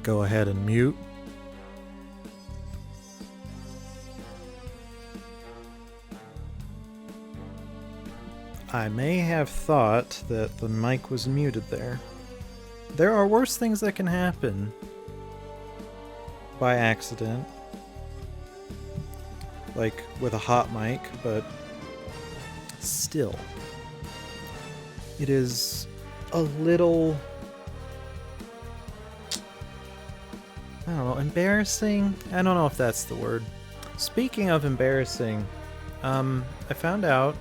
go ahead and mute. I may have thought that the mic was muted there. There are worse things that can happen by accident. Like with a hot mic, but still. It is a little, I don't know, embarrassing? I don't know if that's the word. Speaking of embarrassing, I found out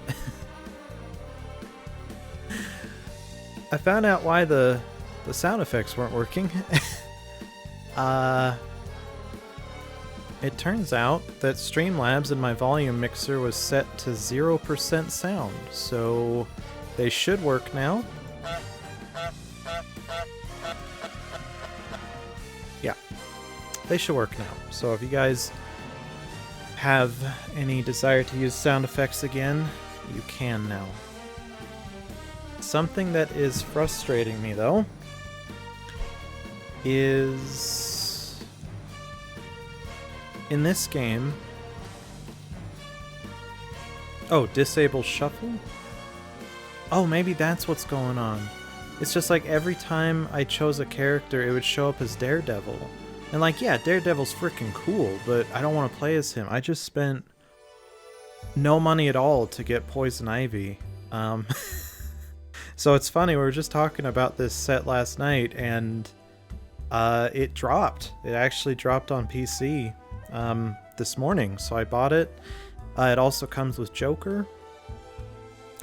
I found out why the sound effects weren't working. It turns out that Streamlabs and my volume mixer was set to 0% sound, so they should work now. Yeah, they should work now. So if you guys have any desire to use sound effects again, you can now. Something that is frustrating me, though, is in this game... Oh, disable shuffle? Oh, maybe that's what's going on. It's just like every time I chose a character, it would show up as Daredevil. And like, yeah, Daredevil's freaking cool, but I don't want to play as him. I just spent no money at all to get Poison Ivy. So it's funny, we were just talking about this set last night, and it dropped. It actually dropped on PC this morning, so I bought it. It also comes with Joker.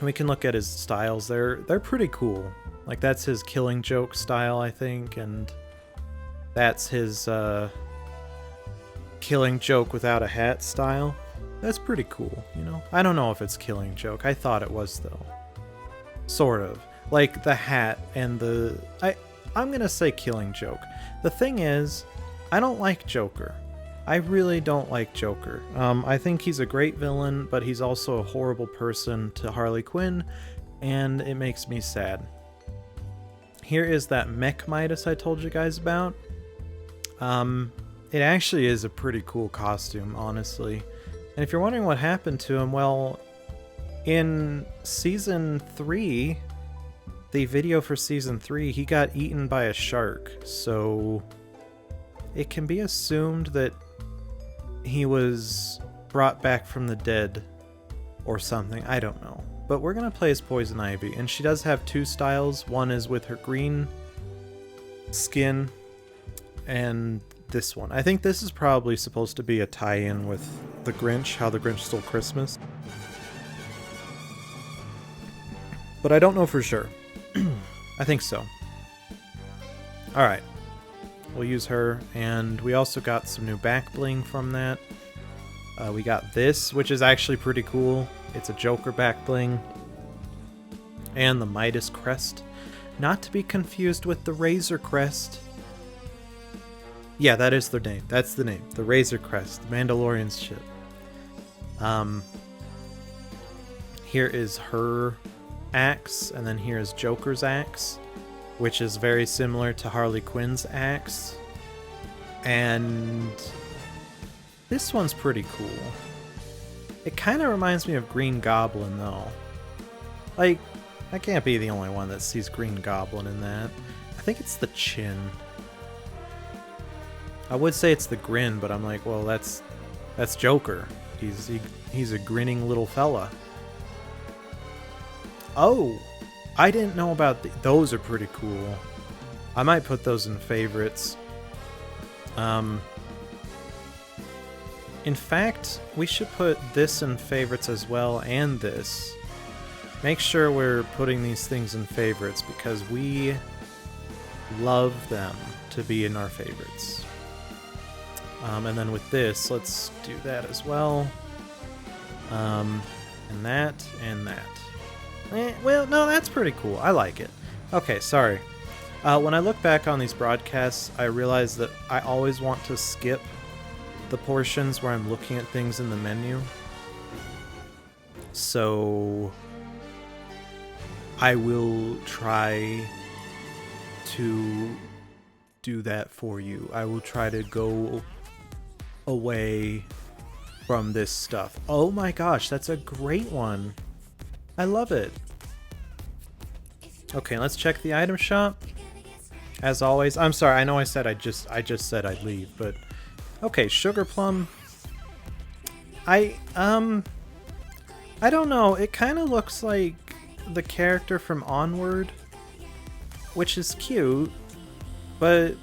We can look at his styles. They're pretty cool. Like, that's his Killing Joke style, I think, and that's his Killing Joke without a hat style. That's pretty cool, you know? I don't know if it's Killing Joke. I thought it was, though. Sort of. Like, the hat and the... I'm gonna say Killing Joke. The thing is, I don't like Joker. I really don't like Joker. I think he's a great villain, but he's also a horrible person to Harley Quinn, and it makes me sad. Here is that Mech Midas I told you guys about. It actually is a pretty cool costume, honestly. And if you're wondering what happened to him, well, in Season 3, the video for Season 3, he got eaten by a shark, so it can be assumed that he was brought back from the dead or something. I don't know. But we're going to play as Poison Ivy, and she does have two styles. One is with her green skin, and this one. I think this is probably supposed to be a tie-in with The Grinch, How the Grinch Stole Christmas. But I don't know for sure. I think so. Alright. We'll use her, and we also got some new back bling from that. We got this, which is actually pretty cool. It's a Joker back bling. And the Midas crest. Not to be confused with the Razor crest. Yeah, that is their name. That's the name. The Razor crest. The Mandalorian's ship. Here is her axe, and then here's Joker's axe, which is very similar to Harley Quinn's axe. And this one's pretty cool. It kind of reminds me of Green Goblin, though. Like, I can't be the only one that sees Green Goblin in that. I think it's the chin. I would say it's the grin, but I'm like, well, that's Joker. He's a grinning little fella. Oh, I didn't know about those. Are pretty cool. I might put those in favorites. In fact, we should put this in favorites as well, and this. Make sure we're putting these things in favorites because we love them to be in our favorites. And then with this, let's do that as well. And that, and that. Well, no, that's pretty cool. I like it. Okay, sorry. When I look back on these broadcasts, I realize that I always want to skip the portions where I'm looking at things in the menu. So I will try to do that for you. I will try to go away from this stuff. Oh my gosh, that's a great one. I love it. Okay, let's check the item shop. As always, I'm sorry, I know I said I just said I'd leave, but okay, sugar plum. I don't know, it kind of looks like the character from Onward, which is cute, but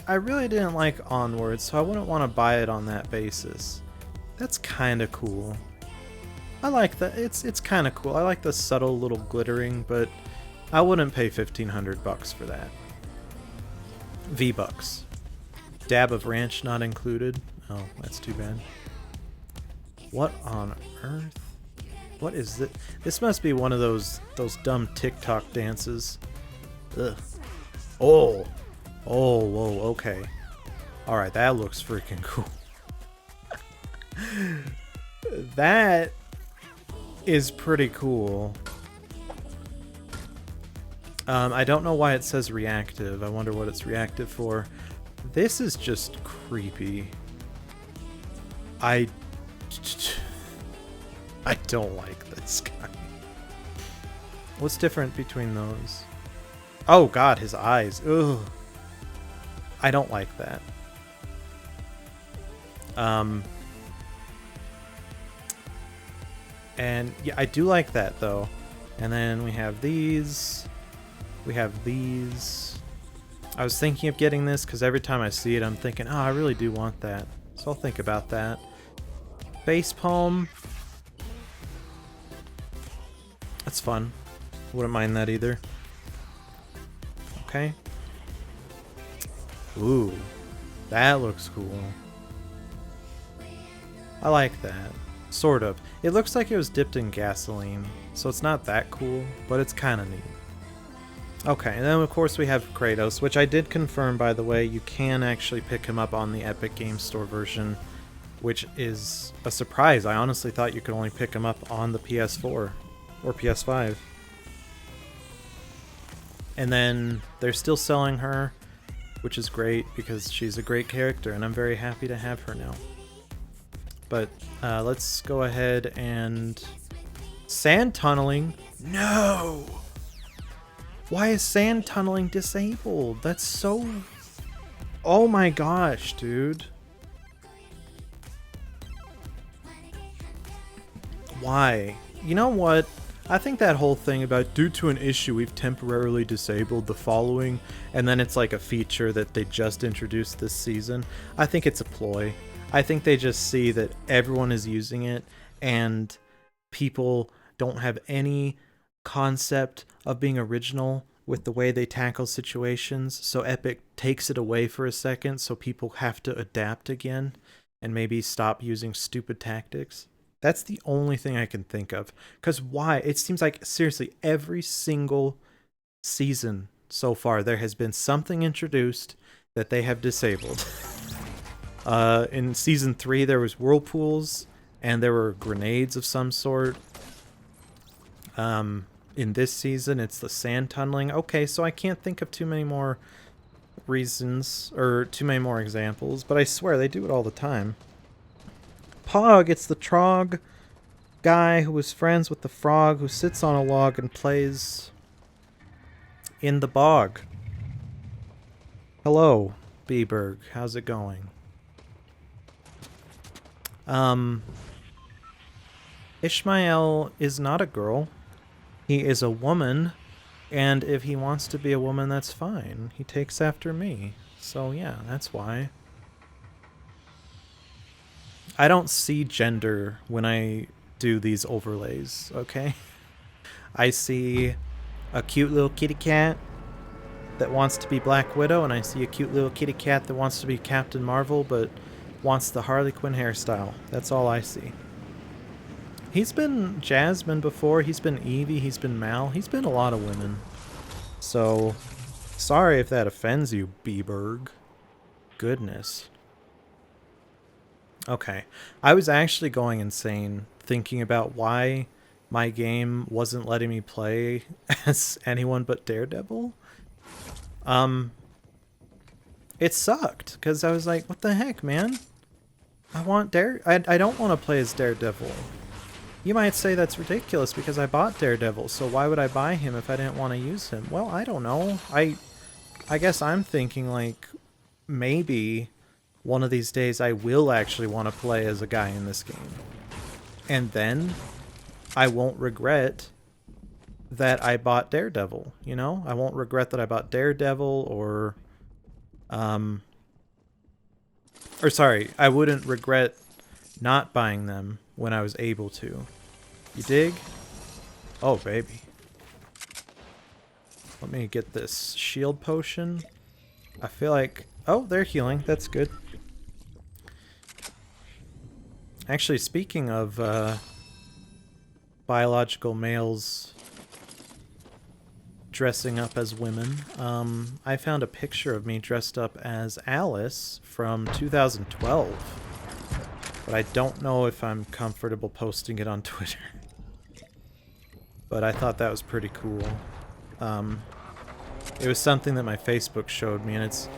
I really didn't like Onward, so I wouldn't want to buy it on that basis. That's kind of cool. I like that. It's kind of cool. I like the subtle little glittering, but I wouldn't pay $1,500 for that. V-bucks. Dab of ranch not included. Oh, that's too bad. What on earth? What is it? This must be one of those dumb TikTok dances. Ugh. Oh. Oh, whoa, okay. Alright, that looks freaking cool. That is pretty cool. I don't know why it says reactive. I wonder what it's reactive for. This is just creepy. I don't like this guy. What's different between those? Oh god, his eyes. Ugh. I don't like that. And yeah, I do like that though. And then we have these. We have these. I was thinking of getting this because every time I see it, I'm thinking, oh, I really do want that. So I'll think about that. Face palm. That's fun. Wouldn't mind that either. Okay. Ooh, that looks cool. I like that. Sort of. It looks like it was dipped in gasoline, so it's not that cool, but it's kind of neat. Okay, and then of course we have Kratos, which I did confirm, by the way. You can actually pick him up on the Epic Games Store version, which is a surprise. I honestly thought you could only pick him up on the PS4 or PS5. And then they're still selling her, which is great because she's a great character and I'm very happy to have her now. But let's go ahead and... Sand tunneling? No! Why is sand tunneling disabled? That's so... Oh my gosh, dude. Why? You know what? I think that whole thing about due to an issue we've temporarily disabled the following, and then it's like a feature that they just introduced this season, I think it's a ploy. I think they just see that everyone is using it and people don't have any concept of being original with the way they tackle situations, so Epic takes it away for a second so people have to adapt again and maybe stop using stupid tactics. That's the only thing I can think of. Because why? It seems like, seriously, every single season so far, there has been something introduced that they have disabled. In Season 3, there was whirlpools, and there were grenades of some sort. In this season, it's the sand tunneling. Okay, so I can't think of too many more reasons, or too many more examples, but I swear, they do it all the time. Pog, it's the Trog guy who is friends with the frog who sits on a log and plays in the bog. Hello, Bieberg. How's it going? Ishmael is not a girl. He is a woman, and if he wants to be a woman, that's fine. He takes after me. So yeah, that's why. I don't see gender when I do these overlays, okay? I see a cute little kitty cat that wants to be Black Widow, and I see a cute little kitty cat that wants to be Captain Marvel, but wants the Harley Quinn hairstyle. That's all I see. He's been Jasmine before, he's been Evie, he's been Mal, he's been a lot of women. So, sorry if that offends you, Bieberg. Goodness. Okay, I was actually going insane thinking about why my game wasn't letting me play as anyone but Daredevil. it sucked because I was like, what the heck, man? I don't want to play as Daredevil. You might say that's ridiculous because I bought Daredevil, so why would I buy him if I didn't want to use him? Well, I don't know. I guess I'm thinking like maybe one of these days I will actually want to play as a guy in this game. And then I won't regret that I bought Daredevil, you know? I won't regret that I bought Daredevil or sorry, I wouldn't regret not buying them when I was able to. You dig? Oh, baby. Let me get this shield potion. I feel like... Oh, they're healing. That's good. Actually, speaking of biological males dressing up as women, I found a picture of me dressed up as Alice from 2012. But I don't know if I'm comfortable posting it on Twitter. But I thought that was pretty cool. It was something that my Facebook showed me, and it's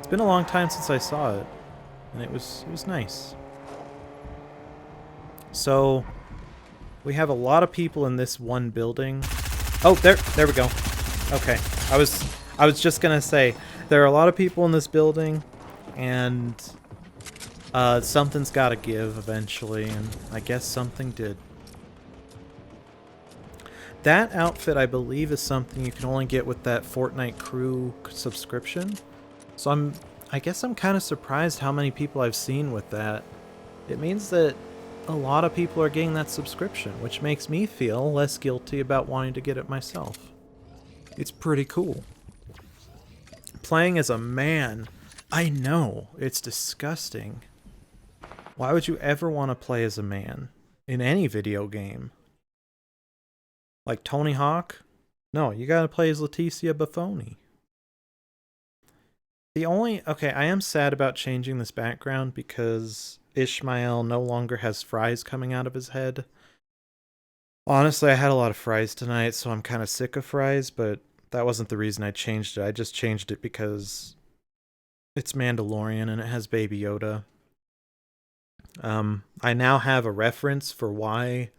been a long time since I saw it, and it was nice. So we have a lot of people in this one building. Oh, there we go. Okay, I was just gonna say there are a lot of people in this building, and something's got to give eventually, and I guess something did. That outfit, I believe, is something you can only get with that Fortnite crew subscription. So I guess I'm kind of surprised how many people I've seen with that. It means that a lot of people are getting that subscription, which makes me feel less guilty about wanting to get it myself. It's pretty cool. Playing as a man, I know, it's disgusting. Why would you ever want to play as a man in any video game? Like Tony Hawk? No, you gotta play as Leticia Buffoni. Okay, I am sad about changing this background because Ishmael no longer has fries coming out of his head. Honestly, I had a lot of fries tonight, so I'm kind of sick of fries, but that wasn't the reason I changed it. I just changed it because it's Mandalorian and it has Baby Yoda. I now have a reference for why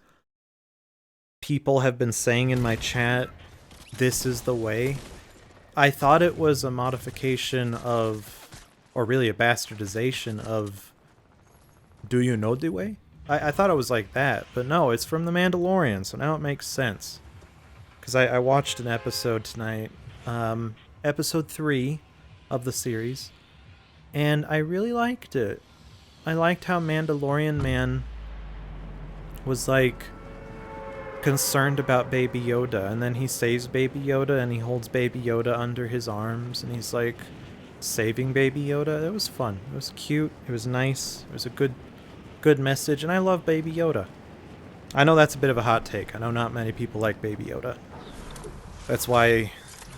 people have been saying in my chat, this is the way. I thought it was a modification of, or really a bastardization of, do you know the way? I thought it was like that, but no, it's from The Mandalorian, so now it makes sense. Because I watched an episode tonight, episode 3 of the series, and I really liked it. I liked how Mandalorian Man was like concerned about Baby Yoda, and then he saves Baby Yoda and he holds Baby Yoda under his arms and he's like saving Baby Yoda. It was fun. It was cute. It was nice. It was a good message, and I love Baby Yoda. I know that's a bit of a hot take. I know not many people like Baby Yoda. That's why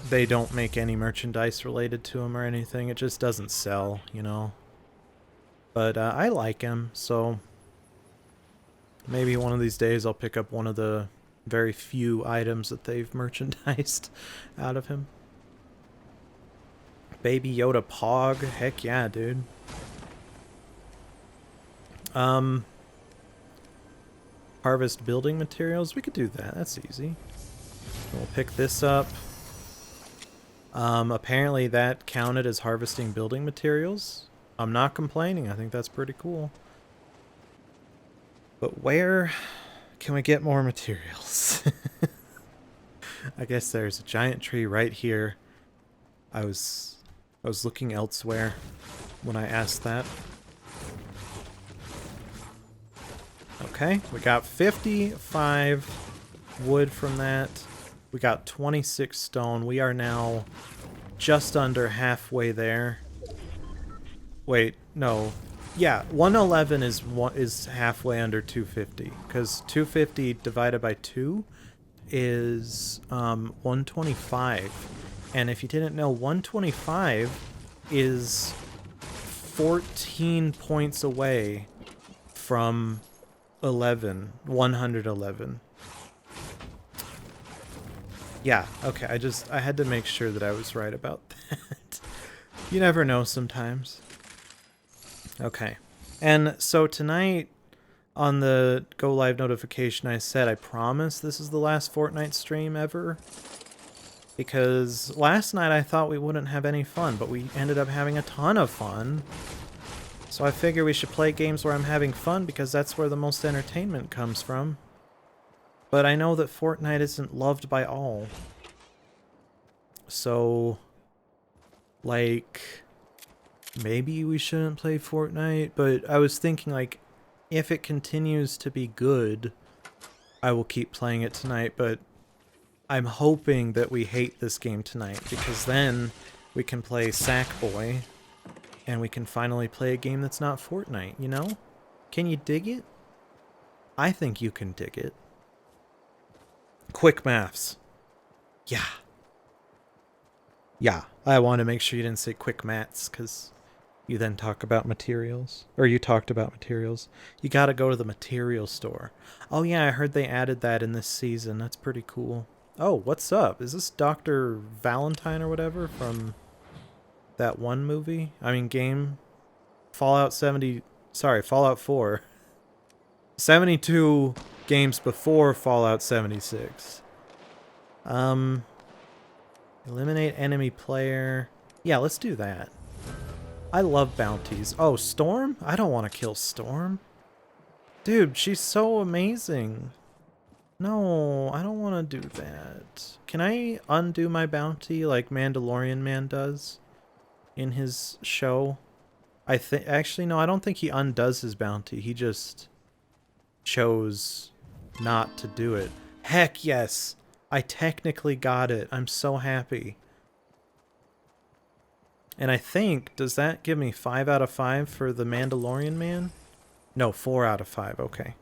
they don't make any merchandise related to him or anything. It just doesn't sell, you know. But I like him, so maybe one of these days I'll pick up one of the very few items that they've merchandised out of him. Baby Yoda Pog, heck yeah, dude. Harvest building materials, we could do that, that's easy. We'll pick this up. Apparently that counted as harvesting building materials. I'm not complaining, I think that's pretty cool. But where can we get more materials? I guess there's a giant tree right here. I was looking elsewhere when I asked that. Okay, we got 55 wood from that. We got 26 stone. We are now just under halfway there. Wait, no. Yeah, 111 is halfway under 250, because 250 divided by 2 is 125. And if you didn't know, 125 is 14 points away from 111. Yeah, okay, I had to make sure that I was right about that. You never know sometimes. Okay. And so tonight on the go live notification I said I promise this is the last Fortnite stream ever. Because last night I thought we wouldn't have any fun, but we ended up having a ton of fun. So I figure we should play games where I'm having fun because that's where the most entertainment comes from. But I know that Fortnite isn't loved by all. So, like, maybe we shouldn't play Fortnite, but I was thinking, like, if it continues to be good, I will keep playing it tonight, but I'm hoping that we hate this game tonight, because then we can play Sackboy, and we can finally play a game that's not Fortnite, you know? Can you dig it? I think you can dig it. Quick maths. Yeah. Yeah, I want to make sure you didn't say quick maths, because you then talk about materials. Or you talked about materials. You gotta go to the material store. Oh yeah, I heard they added that in this season. That's pretty cool. Oh, what's up? Is this Dr. Valentine or whatever from that one movie? I mean, game? Fallout 70... Sorry, Fallout 4. 72 games before Fallout 76. Eliminate enemy player. Yeah, let's do that. I love bounties. Oh, Storm? I don't want to kill Storm. Dude, she's so amazing. No, I don't want to do that. Can I undo my bounty like Mandalorian Man does in his show? I think actually no, I don't think he undoes his bounty. He just chose not to do it. Heck yes. I technically got it. I'm so happy. And I think, does that give me 5 out of 5 for the Mandalorian Man? No, 4 out of 5. Okay.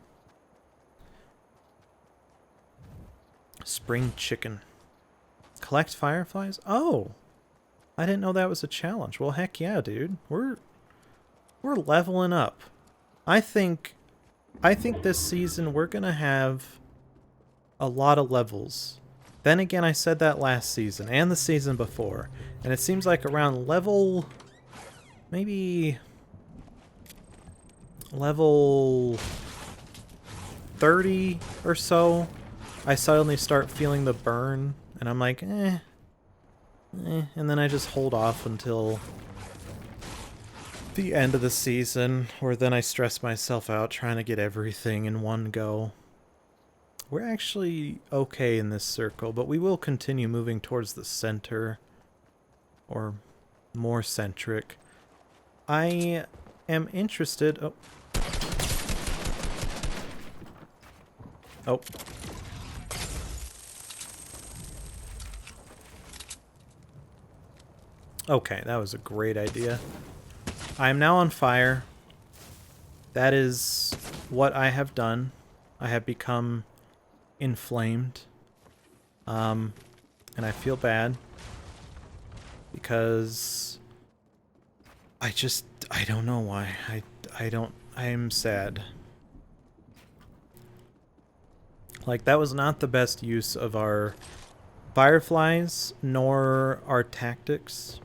Spring chicken. Collect fireflies? Oh! I didn't know that was a challenge. Well, heck yeah, dude. We're leveling up. I think this season we're gonna have a lot of levels. Then again, I said that last season and the season before. And it seems like around level... maybe... level 30 or so, I suddenly start feeling the burn, and I'm like, and then I just hold off until the end of the season, or then I stress myself out trying to get everything in one go. We're actually okay in this circle, but we will continue moving towards the center, or more centric. I am interested... Oh. Oh. Okay, that was a great idea. I am now on fire. That is what I have done. I have become inflamed. And I feel bad. Because I don't know why. I am sad. Like, that was not the best use of our fireflies, nor our tactics.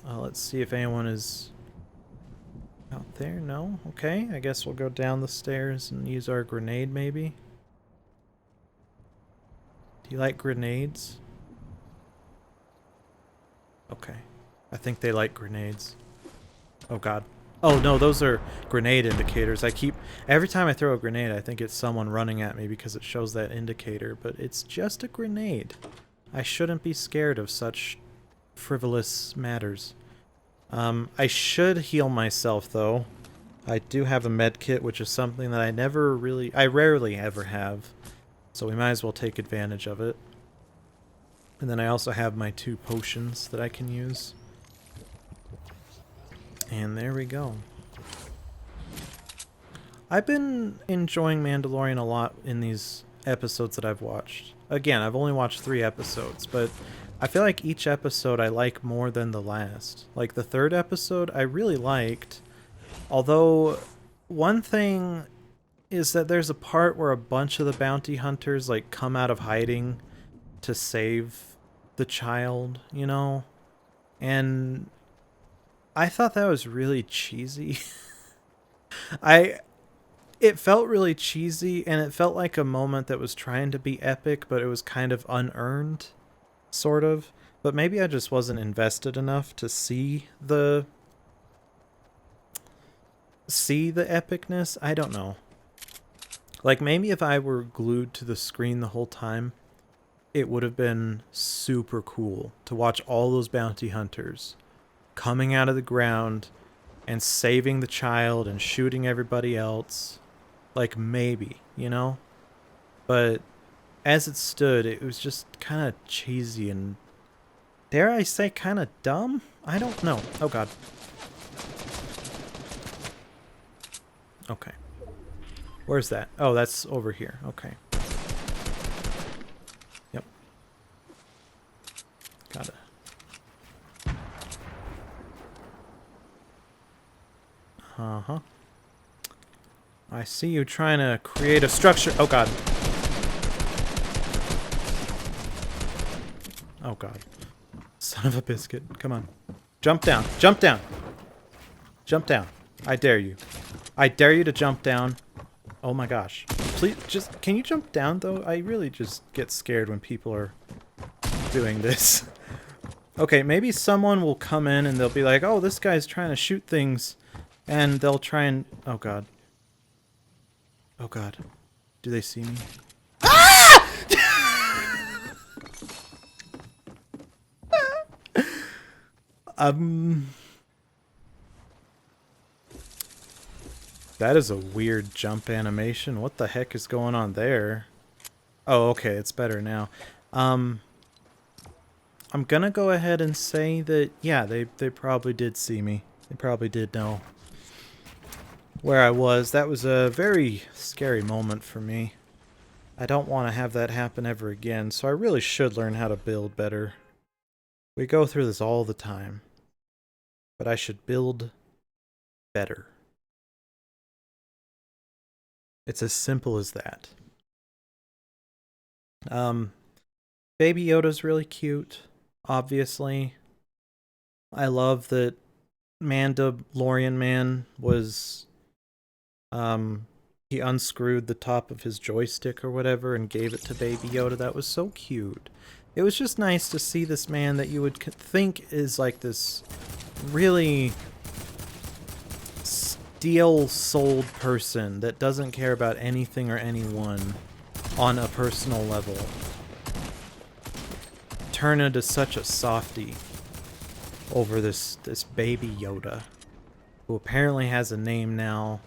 Let's see if anyone is out there. No? Okay, I guess we'll go down the stairs and use our grenade, maybe. Do you like grenades? Okay. I think they like grenades. Oh god. Oh no, those are grenade indicators. Every time I throw a grenade, I think it's someone running at me because it shows that indicator, but it's just a grenade. I shouldn't be scared of such frivolous matters. I should heal myself though. I do have a med kit, which is something that I rarely ever have. So we might as well take advantage of it. And then I also have my 2 potions that I can use. And there we go. I've been enjoying Mandalorian a lot in these episodes that I've watched. Again, I've only watched 3 episodes, but I feel like each episode I like more than the last. Like the 3rd episode I really liked, although one thing is that there's a part where a bunch of the bounty hunters like come out of hiding to save the child, you know? And I thought that was really cheesy. I it felt really cheesy, and it felt like a moment that was trying to be epic, but it was kind of unearned, sort of. But maybe I just wasn't invested enough to see the epicness. I don't know. Like, maybe if I were glued to the screen the whole time, it would have been super cool to watch all those bounty hunters coming out of the ground and saving the child and shooting everybody else. Like, maybe, you know? But as it stood, it was just kind of cheesy and, dare I say, kind of dumb? I don't know. Oh, God. Okay. Where's that? Oh, that's over here. Okay. Yep. Got it. Uh-huh. I see you trying to create a structure. Oh, God. Oh, God. Son of a biscuit. Come on. Jump down. Jump down. Jump down. I dare you. I dare you to jump down. Oh, my gosh. Please, just, can you jump down, though? I really just get scared when people are doing this. Okay, maybe someone will come in and they'll be like, oh, this guy's trying to shoot things. And they'll try and... Oh, God. Oh, God. Do they see me? Ah! That is a weird jump animation. What the heck is going on there? Oh, okay, it's better now. I'm gonna go ahead and say that, yeah, they probably did see me. They probably did know where I was. That was a very scary moment for me. I don't want to have that happen ever again, so I really should learn how to build better. We go through this all the time. But I should build better. It's as simple as that. Baby Yoda's really cute, obviously. I love that Mandalorian Man was... he unscrewed the top of his joystick or whatever and gave it to Baby Yoda. That was so cute. It was just nice to see this man that you would think is like this really steel-souled person that doesn't care about anything or anyone on a personal level turn into such a softie over this Baby Yoda, who apparently has a name now.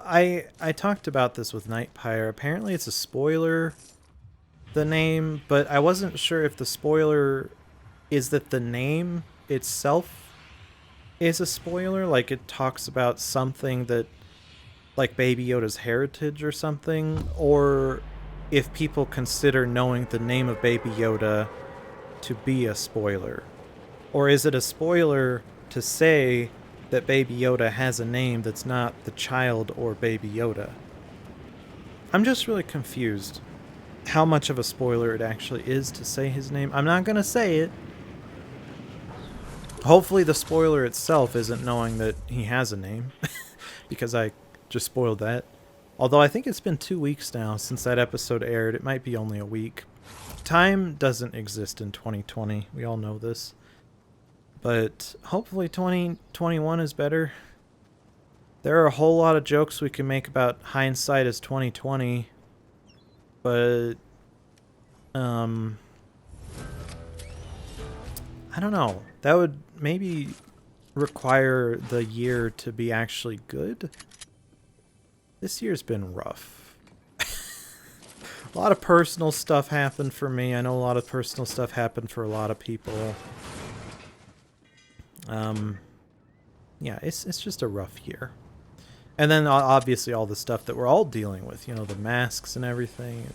I talked about this with Nightpire. Apparently it's a spoiler, the name, but I wasn't sure if the spoiler is that the name itself is a spoiler, like it talks about something that, like Baby Yoda's heritage or something, or if people consider knowing the name of Baby Yoda to be a spoiler. Or is it a spoiler to say that Baby Yoda has a name that's not the child or Baby Yoda? I'm just really confused how much of a spoiler it actually is to say his name. I'm not gonna say it. Hopefully the spoiler itself isn't knowing that he has a name, because I just spoiled that. Although I think it's been 2 weeks now since that episode aired. It might be only a week. Time doesn't exist in 2020. We all know this. But hopefully 2021 is better. There are a whole lot of jokes we can make about hindsight as 2020. But I don't know. That would maybe require the year to be actually good. This year's been rough. A lot of personal stuff happened for me. I know a lot of personal stuff happened for a lot of people. Yeah, it's just a rough year. And then obviously all the stuff that we're all dealing with, you know, the masks and everything.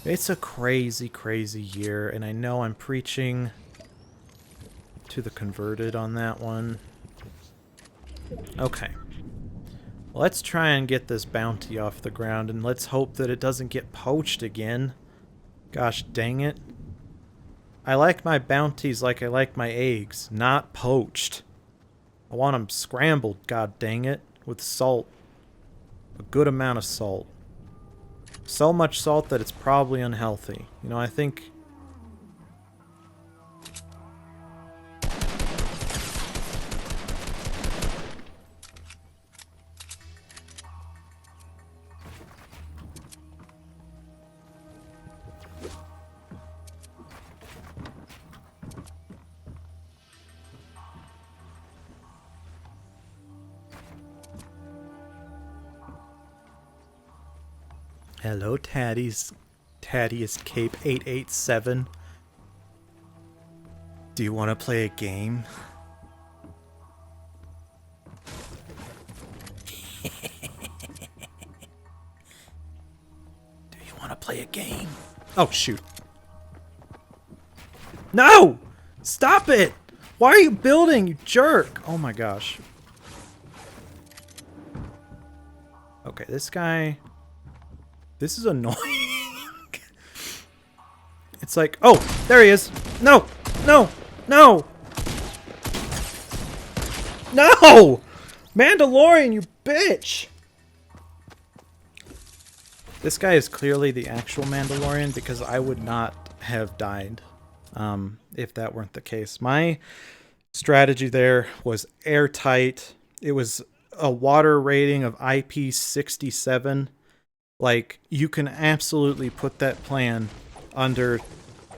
It's a crazy, crazy year, and I know I'm preaching to the converted on that one. Okay. Let's try and get this bounty off the ground, and let's hope that it doesn't get poached again. Gosh dang it. I like my bounties like I like my eggs, not poached. I want them scrambled, god dang it, with salt. A good amount of salt. So much salt that it's probably unhealthy. You know, I think... Hello, Taddy's Cape 887. Do you want to play a game? Do you want to play a game? Oh, shoot. No! Stop it! Why are you building, you jerk? Oh my gosh. Okay, this guy... This is annoying. It's like, oh, there he is. No, no, no. No! Mandalorian, you bitch! This guy is clearly the actual Mandalorian because I would not have died if that weren't the case. My strategy there was airtight. It was a water rating of IP67. Like, you can absolutely put that plan under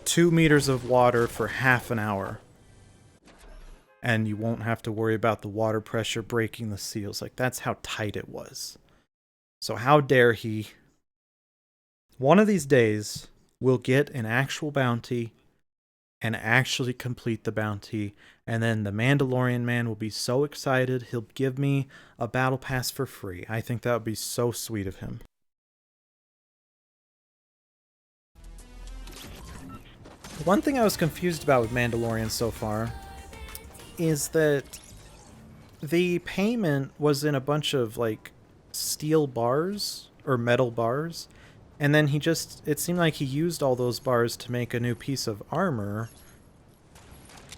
2 meters of water for half an hour. And you won't have to worry about the water pressure breaking the seals. Like, that's how tight it was. So how dare he? One of these days, we'll get an actual bounty and actually complete the bounty. And then the Mandalorian man will be so excited, he'll give me a battle pass for free. I think that would be so sweet of him. One thing I was confused about with Mandalorian so far is that the payment was in a bunch of, like, steel bars or metal bars, and then it seemed like he used all those bars to make a new piece of armor.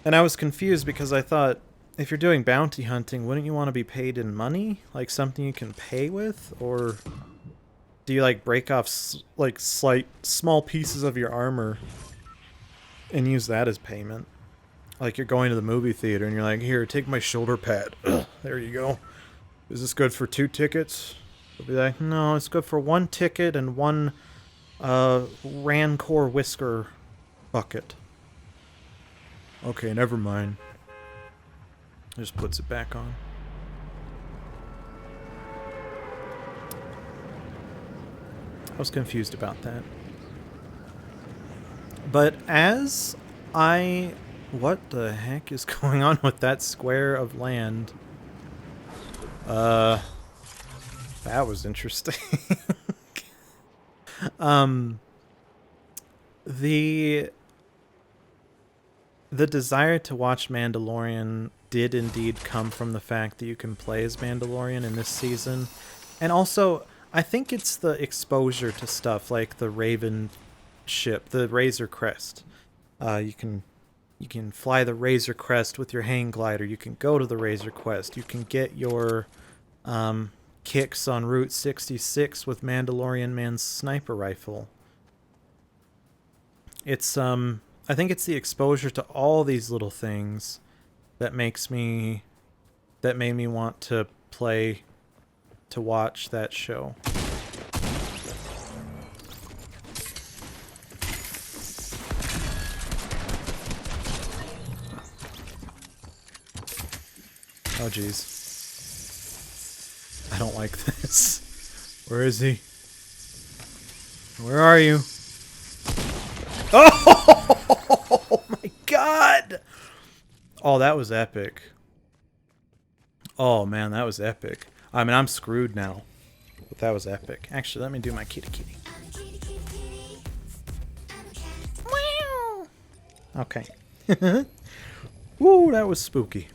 And I was confused because I thought, if you're doing bounty hunting, wouldn't you want to be paid in money? Like something you can pay with? Or do you, like, break off, like, small pieces of your armor and use that as payment? Like you're going to the movie theater and you're like, here, take my shoulder pad. There you go. Is this good for 2 tickets? They'll be like, no, it's good for 1 ticket and 1 Rancor whisker bucket. Okay, never mind. Just puts it back on. I was confused about that. But as I... What the heck is going on with that square of land? That was interesting. The desire to watch Mandalorian did indeed come from the fact that you can play as Mandalorian in this season. And also, I think it's the exposure to stuff like the Raven ship, the Razor Crest. You can fly the Razor Crest with your hang glider. You can go to the Razor Quest. You can get your kicks on Route 66 with Mandalorian Man's sniper rifle. It's I think it's the exposure to all these little things that made me want to watch that show. Oh jeez. I don't like this. Where is he? Where are you? Oh my god! Oh, that was epic. Oh man, that was epic. I mean, I'm screwed now. But that was epic. Actually, let me do my kitty kitty. Wow. Okay. Woo, that was spooky.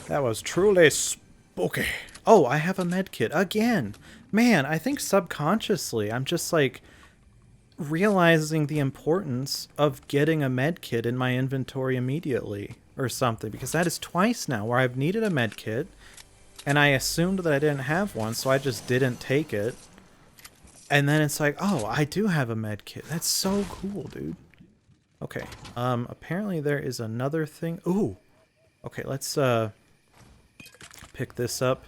That was truly spooky. Oh, I have a med kit again. Man, I think subconsciously I'm just like realizing the importance of getting a med kit in my inventory immediately or something, because that is twice now where I've needed a med kit and I assumed that I didn't have one, so I just didn't take it. And then it's like, oh, I do have a med kit. That's so cool, dude. Okay, apparently there is another thing. Ooh. Okay, let's pick this up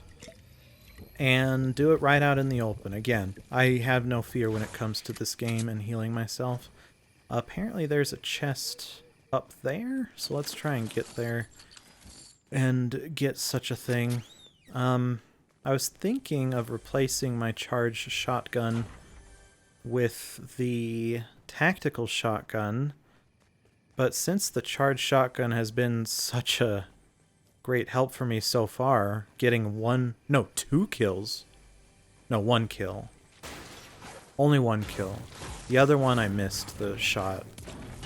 and do it right out in the open. Again, I have no fear when it comes to this game and healing myself. Apparently there's a chest up there, so let's try and get there and get such a thing. I was thinking of replacing my charged shotgun with the tactical shotgun, but since the charged shotgun has been such a great help for me so far, getting 2 kills. No, 1 kill. Only 1 kill. The other one I missed the shot,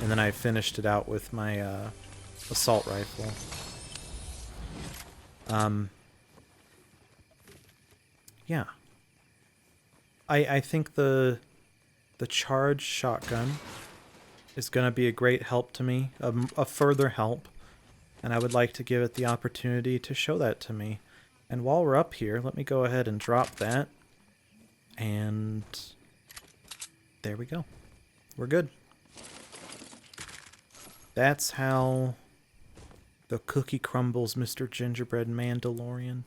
and then I finished it out with my assault rifle. Yeah. I think the charged shotgun is going to be a great help to me, a further help. And I would like to give it the opportunity to show that to me. And while we're up here, let me go ahead and drop that. And there we go. We're good. That's how the cookie crumbles, Mr. Gingerbread Mandalorian.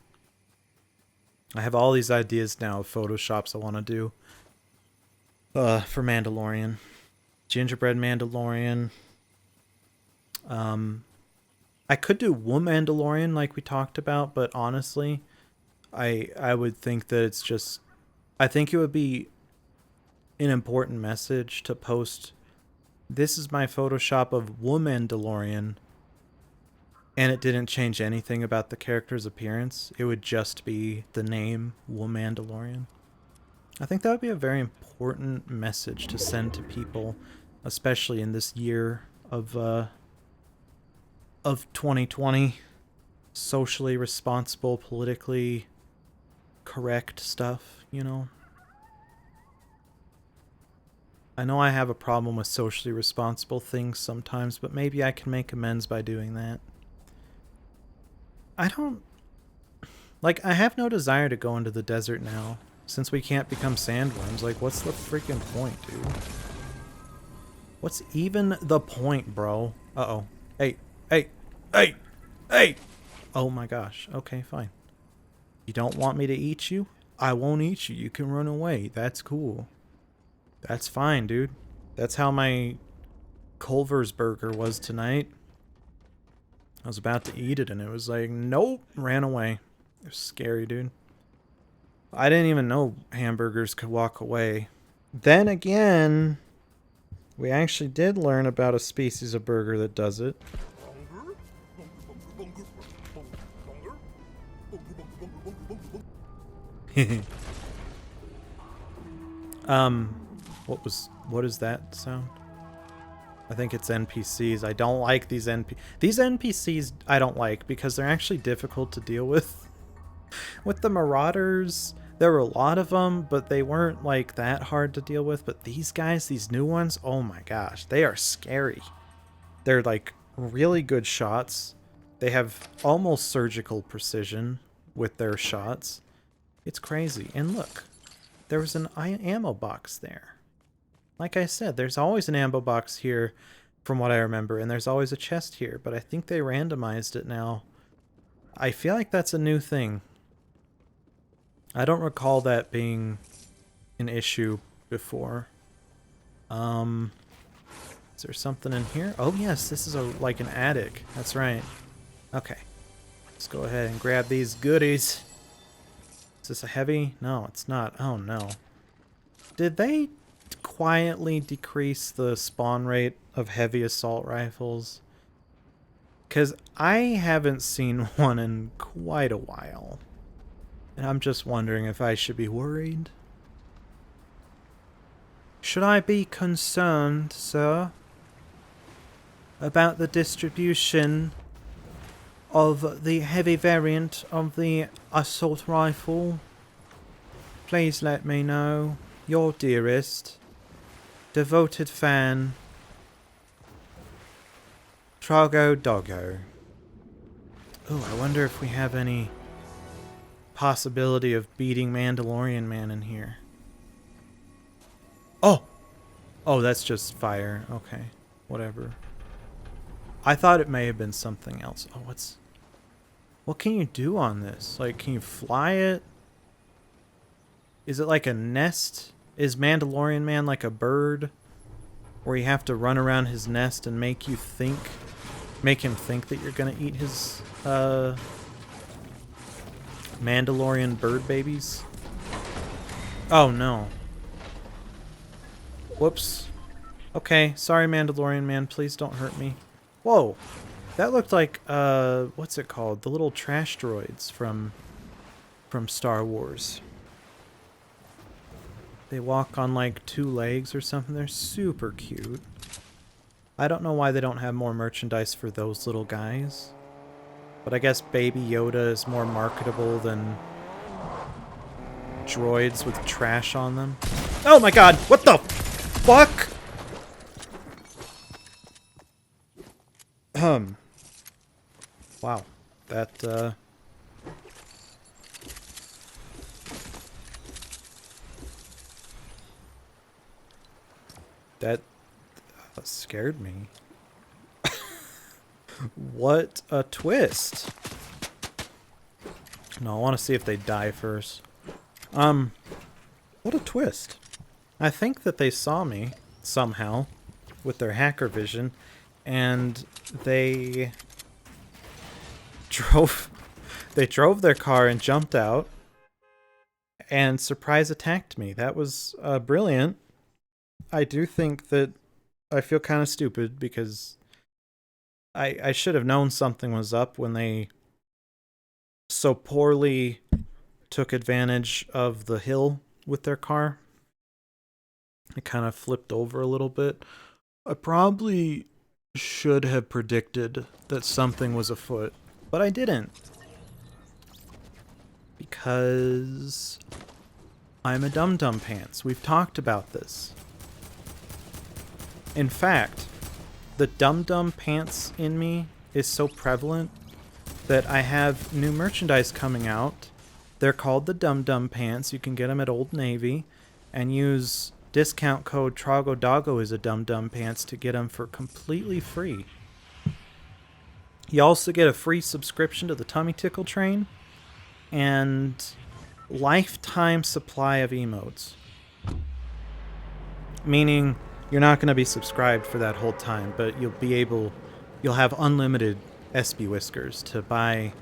I have all these ideas now of Photoshops I want to do for Mandalorian. Gingerbread Mandalorian. I could do Mandalorian like we talked about, but honestly, I would think that it's just... I think it would be an important message to post, this is my Photoshop of Mandalorian, and it didn't change anything about the character's appearance. It would just be the name Mandalorian. I think that would be a very important message to send to people, especially in this year of 2020, socially responsible, politically correct stuff, you know? I know I have a problem with socially responsible things sometimes, but maybe I can make amends by doing that. I have no desire to go into the desert now, since we can't become sandworms. Like, what's the freaking point, dude? What's even the point, bro? Uh-oh. Hey! Oh my gosh. Okay, fine. You don't want me to eat you? I won't eat you. You can run away. That's cool. That's fine, dude. That's how my Culver's burger was tonight. I was about to eat it and it was like, nope, ran away. It was scary, dude. I didn't even know hamburgers could walk away. Then again, we actually did learn about a species of burger that does it. What is that sound? I think it's NPCs. I don't like these NPCs I don't like because they're actually difficult to deal with. With the Marauders, there were a lot of them, but they weren't like that hard to deal with. But these guys, these new ones, oh my gosh, they are scary. They're like really good shots. They have almost surgical precision with their shots. It's crazy. And look, there was an ammo box there. Like I said, there's always an ammo box here from what I remember, and there's always a chest here, but I think they randomized it now. I feel like that's a new thing. I don't recall that being an issue before. Is there something in here? Oh yes, this is like an attic. That's right. Okay. Let's go ahead and grab these goodies. Is this a heavy? No, it's not. Oh no. Did they quietly decrease the spawn rate of heavy assault rifles? Because I haven't seen one in quite a while. And I'm just wondering if I should be worried. Should I be concerned, sir, about the distribution of the heavy variant of the assault rifle? Please let me know, your dearest. devoted fan, Trago Doggo. Oh, I wonder if we have any possibility of beating Mandalorian Man in here. Oh! Oh, that's just fire. Okay. Whatever. I thought it may have been something else. Oh, what can you do on this? Like, can you fly it? Is it like a nest? Is Mandalorian Man like a bird? Where you have to run around his nest and make him think that you're gonna eat his, Mandalorian bird babies? Oh, no. Whoops. Okay, sorry Mandalorian Man, please don't hurt me. Whoa! That looked like, what's it called? The little trash droids from Star Wars. They walk on like 2 legs or something. They're super cute. I don't know why they don't have more merchandise for those little guys. But I guess Baby Yoda is more marketable than droids with trash on them. Oh my god! What the fuck? Wow. That, That scared me. What a twist. No, I want to see if they die first. What a twist. I think that they saw me somehow with their hacker vision, and they drove their car and jumped out and surprise attacked me. That was brilliant. I do think that I feel kind of stupid because I should have known something was up when they so poorly took advantage of the hill with their car. It kind of flipped over a little bit. I probably should have predicted that something was afoot, but I didn't. Because I'm a dum-dum pants. We've talked about this. In fact, the dum-dum pants in me is so prevalent that I have new merchandise coming out. They're called the dum-dum pants. You can get them at Old Navy and use discount code TROGODOGGO as a dum-dum pants to get them for completely free. You also get a free subscription to the Tummy Tickle Train and lifetime supply of emotes. Meaning you're not going to be subscribed for that whole time, but you'll have unlimited SB Whiskers to buy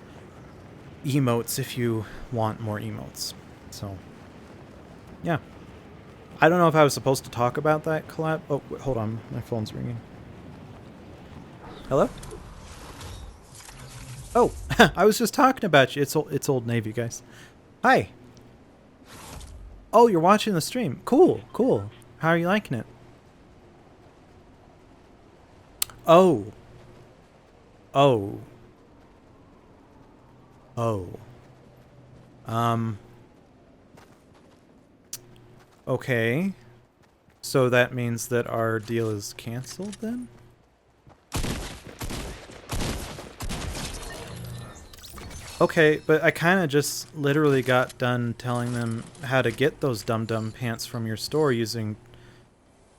emotes if you want more emotes. So, yeah. I don't know if I was supposed to talk about that collab. Oh, wait, hold on. My phone's ringing. Hello? Oh, I was just talking about you. It's Old Navy, guys. Hi. Oh, you're watching the stream. Cool, cool. How are you liking it? Oh. Oh. Oh. Okay. So that means that our deal is canceled then? Okay, but I kind of just literally got done telling them how to get those dum-dum pants from your store using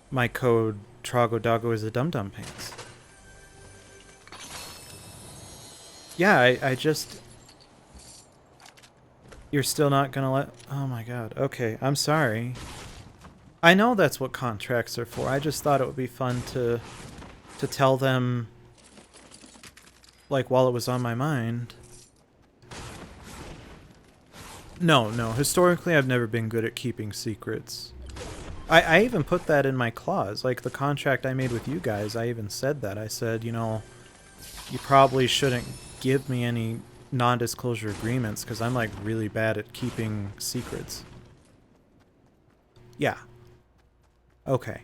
my code TROGODOGGO as a dum-dum pants. Yeah, I just... You're still not gonna let... Oh my god. Okay, I'm sorry. I know that's what contracts are for. I just thought it would be fun to tell them, like, while it was on my mind. No. Historically, I've never been good at keeping secrets. I even put that in my clause. Like, the contract I made with you guys, I even said that. I said, you know, you probably shouldn't give me any non-disclosure agreements because I'm, like, really bad at keeping secrets. Yeah. Okay.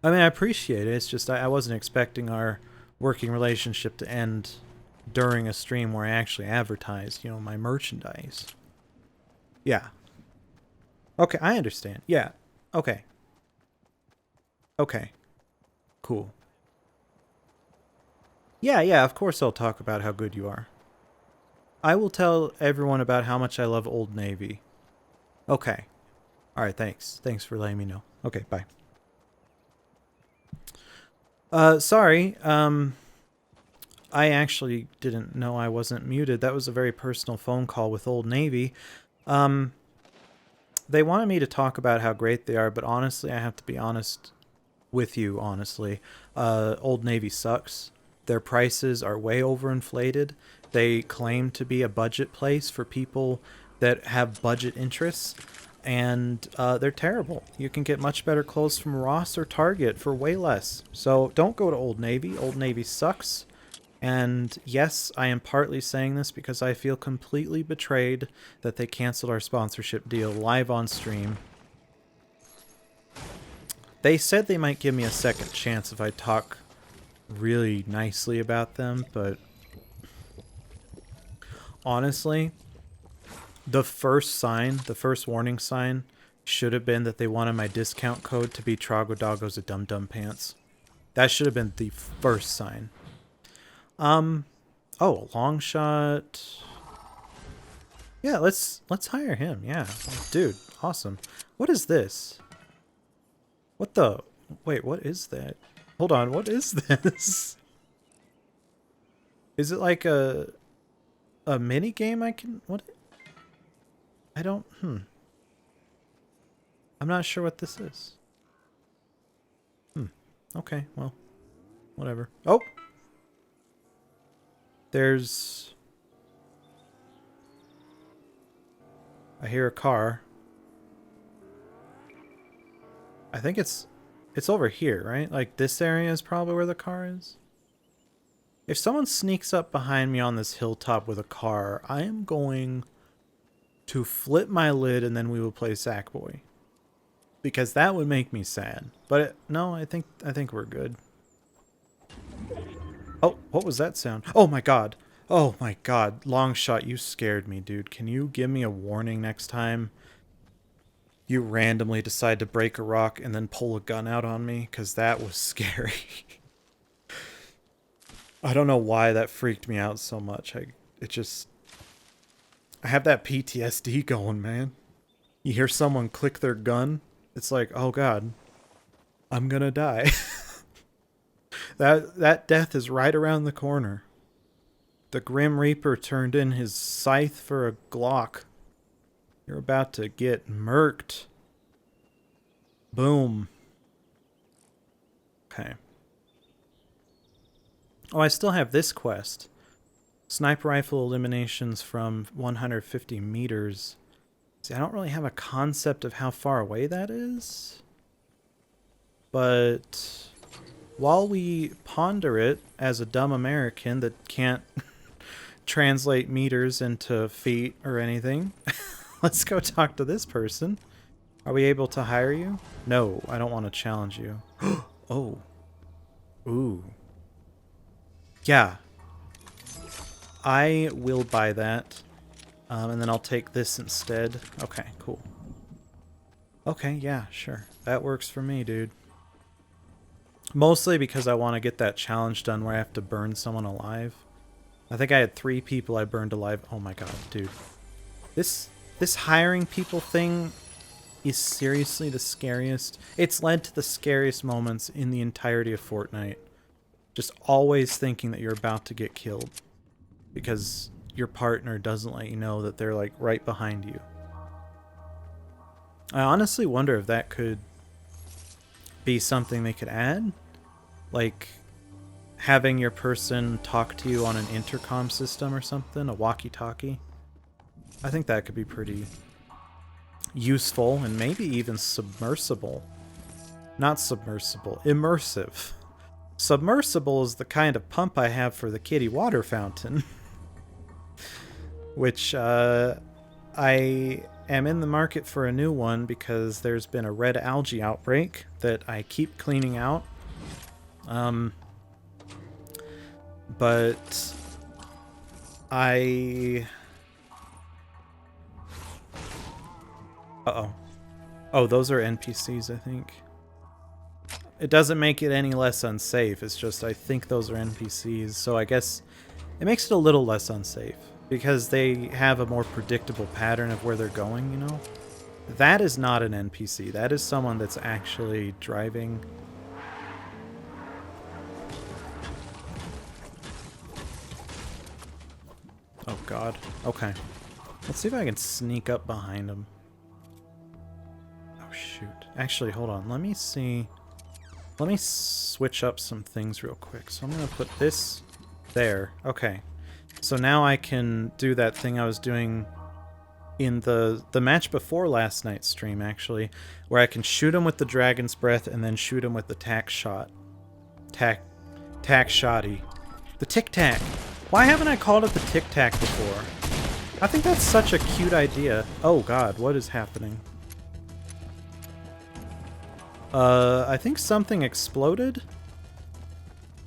I mean, I appreciate it. It's just I wasn't expecting our working relationship to end during a stream where I actually advertised, you know, my merchandise. Yeah. Okay, I understand. Yeah. Okay. Okay, cool. Yeah, yeah, of course I'll talk about how good you are. I will tell everyone about how much I love Old Navy. Okay. Alright, thanks. Thanks for letting me know. Okay, bye. Sorry. I actually didn't know I wasn't muted. That was a very personal phone call with Old Navy. Um, they wanted me to talk about how great they are, but honestly, I have to be honest with you, honestly. Old Navy sucks. Their prices are way overinflated. They claim to be a budget place for people that have budget interests, and they're terrible. You can get much better clothes from Ross or Target for way less. So don't go to Old Navy. Old Navy sucks. And yes, I am partly saying this because I feel completely betrayed that they canceled our sponsorship deal live on stream. They said they might give me a second chance if I talk really nicely about them, but honestly, the first warning sign, should have been that they wanted my discount code to be Tragodago's a Dum Dum Pants. That should have been the first sign. Oh, a long shot. Yeah, let's hire him. Yeah, dude, awesome. What is this? What the? Wait, what is that? Hold on, what is this? Is it like a mini game I can what? I don't. I'm not sure what this is. Okay, well, whatever. Oh, there's. I hear a car. I think it's over here, right? Like this area is probably where the car is. If someone sneaks up behind me on this hilltop with a car, I am going to flip my lid and then we will play Sackboy. Because that would make me sad. But no, I think we're good. Oh, what was that sound? Oh my god. Oh my god. Long shot, you scared me, dude. Can you give me a warning next time you randomly decide to break a rock and then pull a gun out on me? Because that was scary. I don't know why that freaked me out so much. I have that PTSD going, man. You hear someone click their gun, it's like, oh god, I'm gonna die. That death is right around the corner. The Grim Reaper turned in his scythe for a Glock. You're about to get murked. Boom. Okay. Oh, I still have this quest. Sniper rifle eliminations from 150 meters. See, I don't really have a concept of how far away that is. But while we ponder it as a dumb American that can't translate meters into feet or anything, let's go talk to this person. Are we able to hire you? No, I don't want to challenge you. Oh. Ooh. Yeah. I will buy that. And then I'll take this instead. Okay, cool. Okay, yeah, sure. That works for me, dude. Mostly because I want to get that challenge done where I have to burn someone alive. I think I had 3 people I burned alive. Oh my god, dude. This hiring people thing is seriously the scariest. It's led to the scariest moments in the entirety of Fortnite. Just always thinking that you're about to get killed. Because your partner doesn't let you know that they're like right behind you. I honestly wonder if that could be something they could add. Like having your person talk to you on an intercom system or something, a walkie-talkie. I think that could be pretty useful and maybe even submersible. Not submersible, immersive. Submersible is the kind of pump I have for the kitty water fountain. Which I am in the market for a new one because there's been a red algae outbreak that I keep cleaning out. But I... Uh-oh. Oh, those are NPCs, I think. it doesn't make it any less unsafe. It's just I think those are NPCs, so I guess it makes it a little less unsafe because they have a more predictable pattern of where they're going, you know? That is not an NPC. That is someone that's actually driving. Oh god. Okay. Let's see if I can sneak up behind him. Oh shoot. Actually, hold on. Let me see. Let me switch up some things real quick. So I'm going to put this there. Okay. So now I can do that thing I was doing in the match before last night's stream, actually, where I can shoot him with the Dragon's Breath and then shoot him with the tack shot. Tack shotty. The tic-tac. Why haven't I called it the tic-tac before? I think that's such a cute idea. Oh god, what is happening? I think something exploded.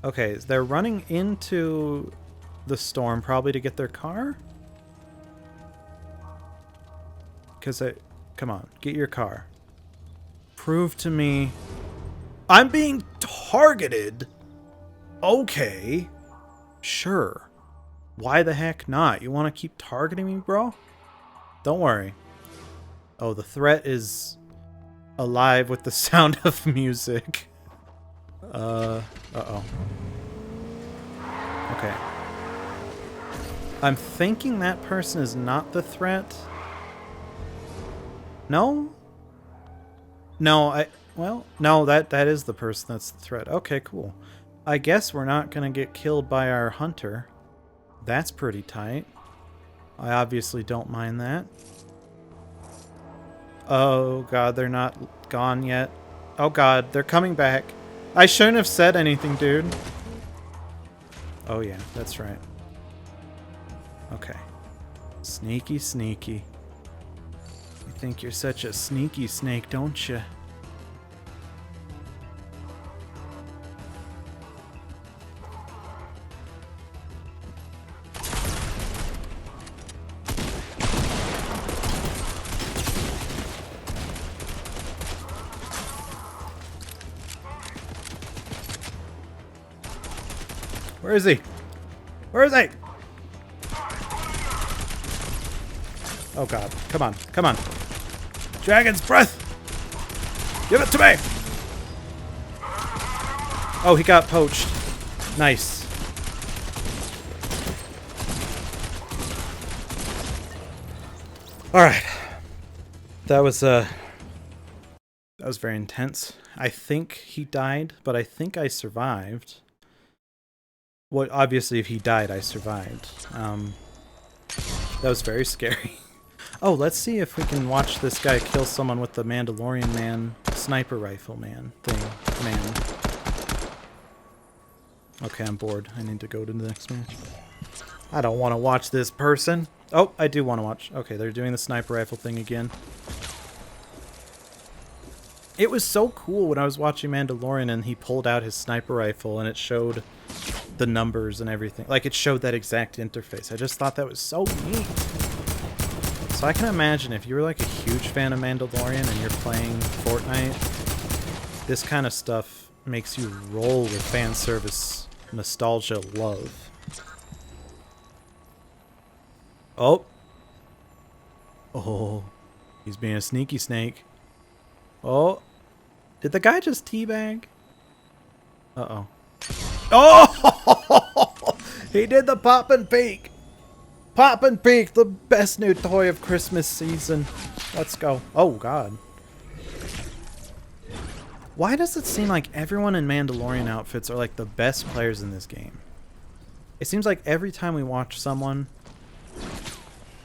Okay, they're running into the storm, probably to get their car? Because come on, get your car. Prove to me... I'm being targeted? Okay. Sure. Why the heck not? You want to keep targeting me, bro? Don't worry. Oh, the threat is alive with the sound of music. Uh-oh. Okay. I'm thinking that person is not the threat. No? No, well, no, that is the person that's the threat. Okay, cool. I guess we're not gonna get killed by our hunter. That's pretty tight. I obviously don't mind that. Oh god, they're not gone yet. Oh god, they're coming back. I shouldn't have said anything, dude. Oh yeah, that's right. Okay. Sneaky, sneaky. You think you're such a sneaky snake, don't you? Where is he? Where is he? Oh god. Come on. Come on. Dragon's Breath! Give it to me! Oh, he got poached. Nice. Alright. That was very intense. I think he died, but I think I survived. Well, obviously, if he died, I survived. That was very scary. Oh, let's see if we can watch this guy kill someone with the Mandalorian man, sniper rifle man thing. Man. Okay, I'm bored. I need to go to the next match. I don't want to watch this person. Oh, I do want to watch. Okay, they're doing the sniper rifle thing again. It was so cool when I was watching Mandalorian and he pulled out his sniper rifle and it showed the numbers and everything. Like, it showed that exact interface. I just thought that was so neat. So I can imagine if you're like a huge fan of Mandalorian and you're playing Fortnite, this kind of stuff makes you roll with fan service, nostalgia, love. Oh. Oh. He's being a sneaky snake. Oh. Did the guy just teabag? Uh-oh. Oh! He did the pop and peek! Pop and peek, the best new toy of Christmas season. Let's go. Oh, God. Why does it seem like everyone in Mandalorian outfits are like the best players in this game? It seems like every time we watch someone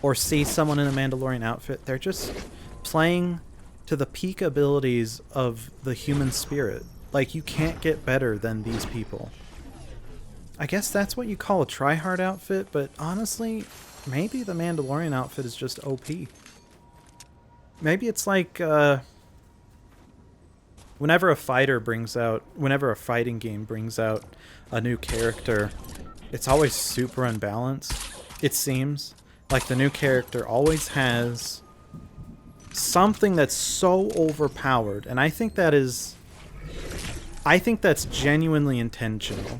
or see someone in a Mandalorian outfit, they're just playing to the peak abilities of the human spirit. Like, you can't get better than these people. I guess that's what you call a tryhard outfit, but honestly, maybe the Mandalorian outfit is just OP. Maybe it's like, whenever a fighting game brings out a new character, it's always super unbalanced, it seems. Like, the new character always has something that's so overpowered, and I think that is I think that's genuinely intentional.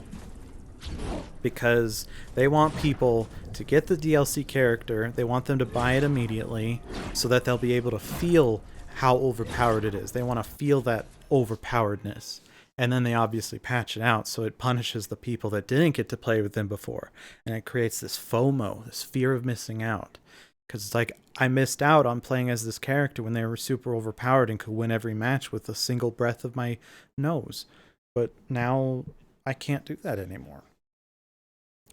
Because they want people to get the DLC character, they want them to buy it immediately, so that they'll be able to feel how overpowered it is. They want to feel that overpoweredness. And then they obviously patch it out so it punishes the people that didn't get to play with them before. And it creates this FOMO, this fear of missing out. Because it's like, I missed out on playing as this character when they were super overpowered and could win every match with a single breath of my nose. But now I can't do that anymore.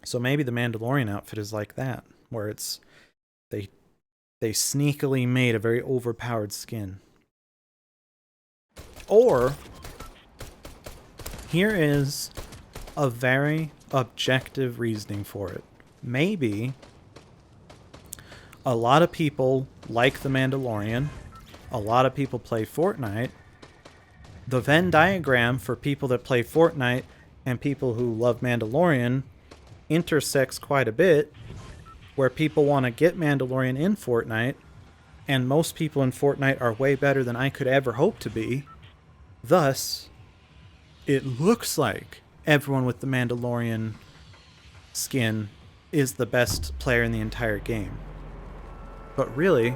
So maybe the Mandalorian outfit is like that, where it's they sneakily made a very overpowered skin. Or here is a very objective reasoning for it. Maybe a lot of people like the Mandalorian, a lot of people play Fortnite. The Venn diagram for people that play Fortnite and people who love Mandalorian intersects quite a bit, where people want to get Mandalorian in Fortnite, and most people in Fortnite are way better than I could ever hope to be. Thus, it looks like everyone with the Mandalorian skin is the best player in the entire game. But really,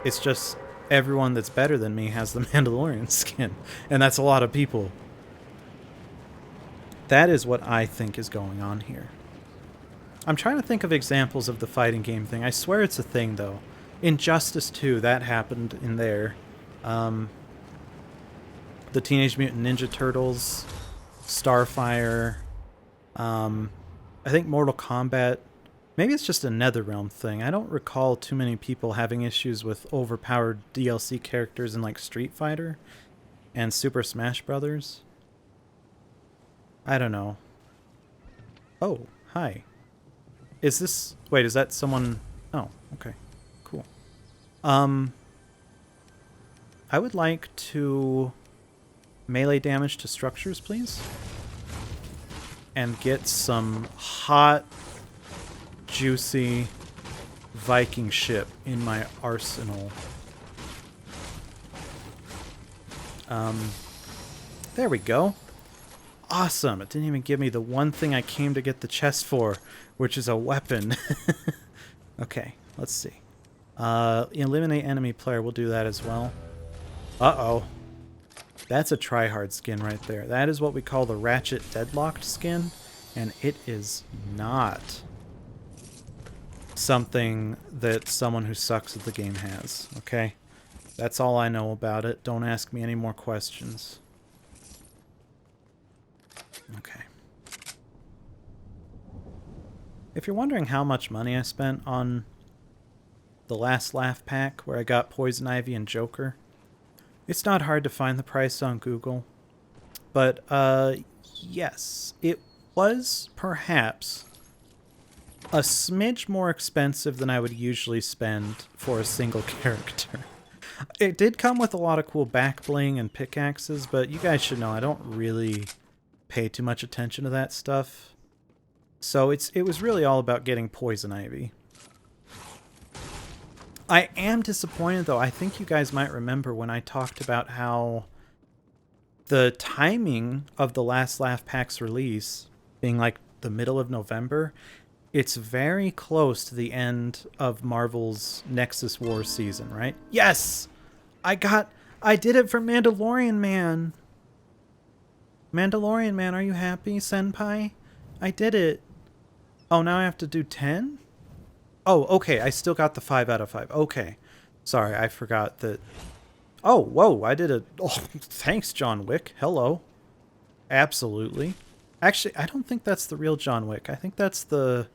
it's just everyone that's better than me has the Mandalorian skin, and that's a lot of people. That is what I think is going on here. I'm trying to think of examples of the fighting game thing. I swear it's a thing, though. Injustice 2, that happened in there. The Teenage Mutant Ninja Turtles, Starfire, I think Mortal Kombat. Maybe it's just a NetherRealm thing. I don't recall too many people having issues with overpowered DLC characters in like Street Fighter and Super Smash Brothers. I don't know. Oh, hi. Is this... Wait, is that someone... Oh, okay. Cool. I would like to melee damage to structures, please. And get some hot, juicy Viking ship in my arsenal. There we go. Awesome. It didn't even give me the one thing I came to get the chest for, which is a weapon. Okay, let's see. Eliminate enemy player. We'll do that as well. Uh-oh. That's a tryhard skin right there. That is what we call the Ratchet Deadlocked skin, and it is not something that someone who sucks at the game has, okay? That's all I know about it. Don't ask me any more questions. Okay. If you're wondering how much money I spent on the Last Laugh pack where I got Poison Ivy and Joker, it's not hard to find the price on Google. But, yes, it was perhaps a smidge more expensive than I would usually spend for a single character. It did come with a lot of cool back bling and pickaxes, but you guys should know I don't really pay too much attention to that stuff. So it was really all about getting Poison Ivy. I am disappointed, though. I think you guys might remember when I talked about how the timing of the Last Laugh pack's release being like the middle of November, it's very close to the end of Marvel's Nexus War season, right? Yes! I did it for Mandalorian Man! Mandalorian Man, are you happy, Senpai? I did it. Oh, now I have to do 10? Oh, okay, I still got the 5 out of 5. Okay. Sorry, I forgot that... Oh, whoa, I did a... Oh, thanks, John Wick. Hello. Absolutely. Actually, I don't think that's the real John Wick. I think that's the...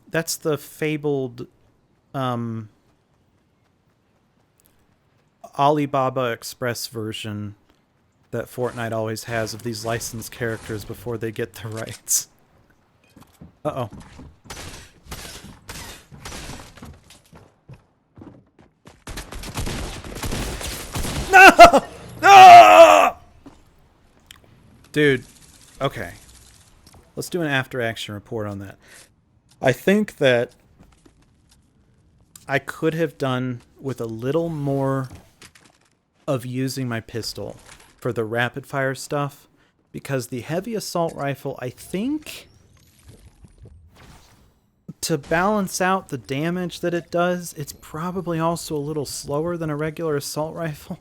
That's the fabled... Alibaba Express version that Fortnite always has of these licensed characters before they get the rights. Uh-oh. No! No! Dude, okay. Let's do an after-action report on that. I think that I could have done with a little more of using my pistol. for the rapid fire stuff, because the heavy assault rifle, I think, to balance out the damage that it does, it's probably also a little slower than a regular assault rifle.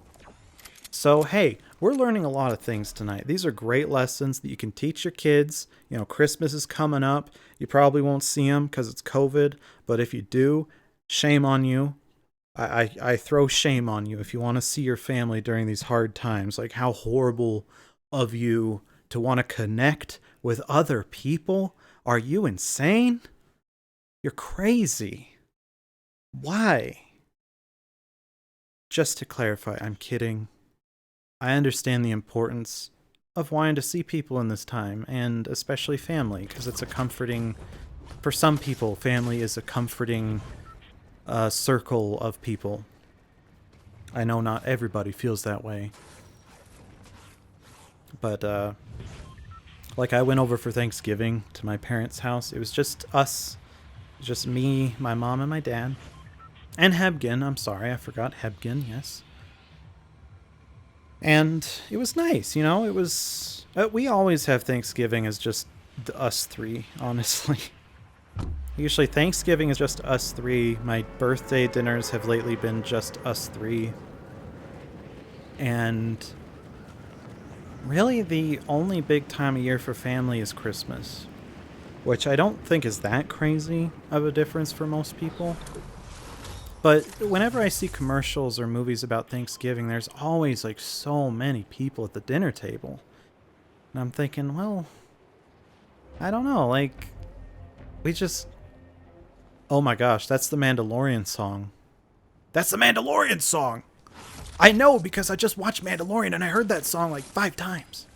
So, hey, we're learning a lot of things tonight. These are great lessons that you can teach your kids. You know, Christmas is coming up. You probably won't see them because it's COVID, but if you do, shame on you. I throw shame on you if you want to see your family during these hard times. Like, how horrible of you to want to connect with other people. Are you insane? You're crazy. Why? Just to clarify, I'm kidding. I understand the importance of wanting to see people in this time, and especially family, because it's a comforting... For some people, family is a comforting circle of people. I know not everybody feels that way. But, like, I went over for Thanksgiving to my parents' house. It was just us. Just me, my mom, and my dad. And Hebgen. I'm sorry, I forgot Hebgen, yes. And it was nice, you know? It was... we always have Thanksgiving as just us three, honestly. Usually Thanksgiving is just us three. My birthday dinners have lately been just us three. And really the only big time of year for family is Christmas. Which I don't think is that crazy of a difference for most people. But whenever I see commercials or movies about Thanksgiving, there's always like so many people at the dinner table. And I'm thinking, well, I don't know, like, we just... Oh my gosh, that's the Mandalorian song. That's the Mandalorian song! I know, because I just watched Mandalorian and I heard that song like 5 times.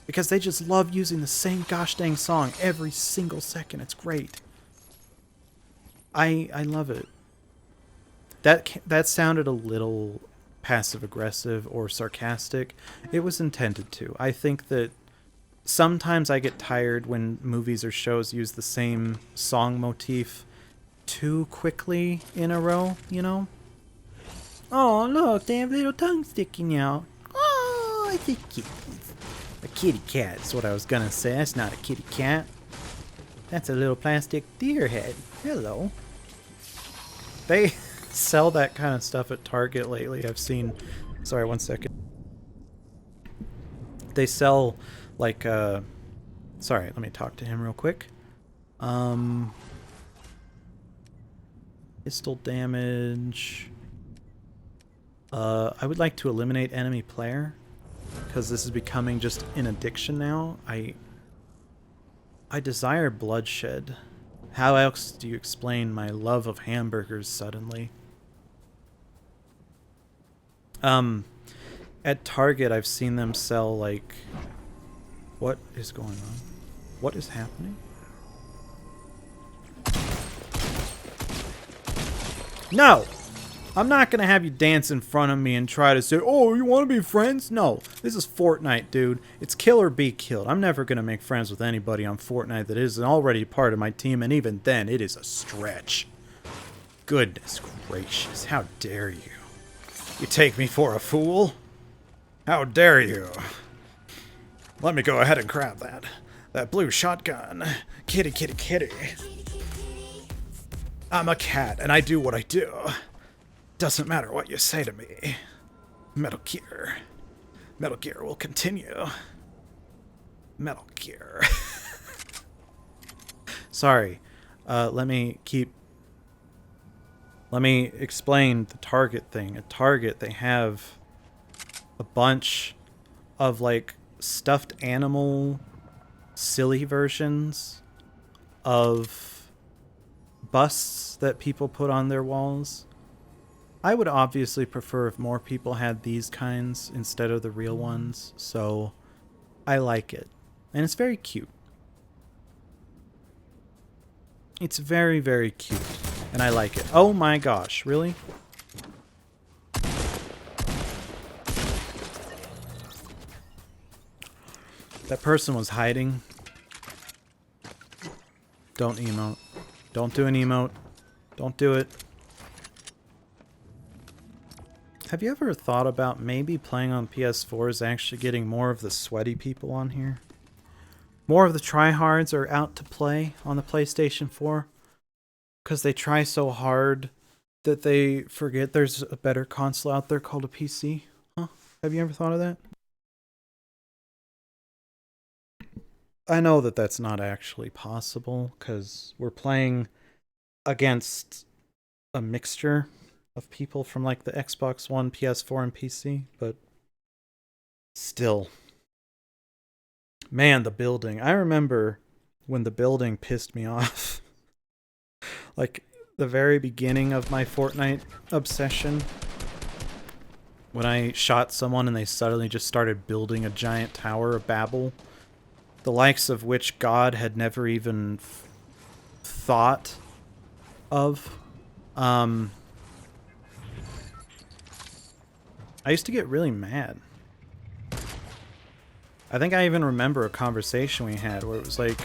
Because they just love using the same gosh dang song every single second. It's great. I love it. That sounded a little passive-aggressive or sarcastic. It was intended to. I think that sometimes I get tired when movies or shows use the same song motif too quickly in a row, you know? Oh, look, they have little tongues sticking out. Oh, it's a kitty. A kitty cat is what I was gonna say. That's not a kitty cat. That's a little plastic deer head. Hello. They sell that kind of stuff at Target lately. I've seen... Sorry, 1 second. They sell, like, Sorry, let me talk to him real quick. Pistol damage. I would like to eliminate enemy player, because this is becoming just an addiction now. I desire bloodshed. How else do you explain my love of hamburgers suddenly? At Target, I've seen them sell, like... What is going on? What is happening? No! I'm not gonna have you dance in front of me and try to say, oh, you wanna be friends? No. This is Fortnite, dude. It's kill or be killed. I'm never gonna make friends with anybody on Fortnite that isn't already part of my team, and even then, it is a stretch. Goodness gracious, how dare you? You take me for a fool? How dare you? Let me go ahead and grab that blue shotgun. Kitty, kitty, kitty. I'm a cat, and I do what I do. Doesn't matter what you say to me. Metal Gear. Metal Gear will continue. Metal Gear. Sorry. Let me explain the Target thing. At Target, they have a bunch of, like, stuffed animal silly versions of busts that people put on their walls. I would obviously prefer if more people had these kinds instead of the real ones, so I like it. And it's very cute. It's very, very cute, and I like it. Oh my gosh, really? That person was hiding. Don't emote. Don't do an emote. Don't do it. Have you ever thought about maybe playing on PS4 is actually getting more of the sweaty people on here? More of the tryhards are out to play on the PlayStation 4 because they try so hard that they forget there's a better console out there called a PC. Huh? Have you ever thought of that? I know that that's not actually possible because we're playing against a mixture of people from like the Xbox One, PS4, and PC, but still. Man, the building. I remember when the building pissed me off. Like the very beginning of my Fortnite obsession. When I shot someone and they suddenly just started building a giant Tower of Babel. The likes of which God had never even thought of. I used to get really mad. I think I even remember a conversation we had where it was like,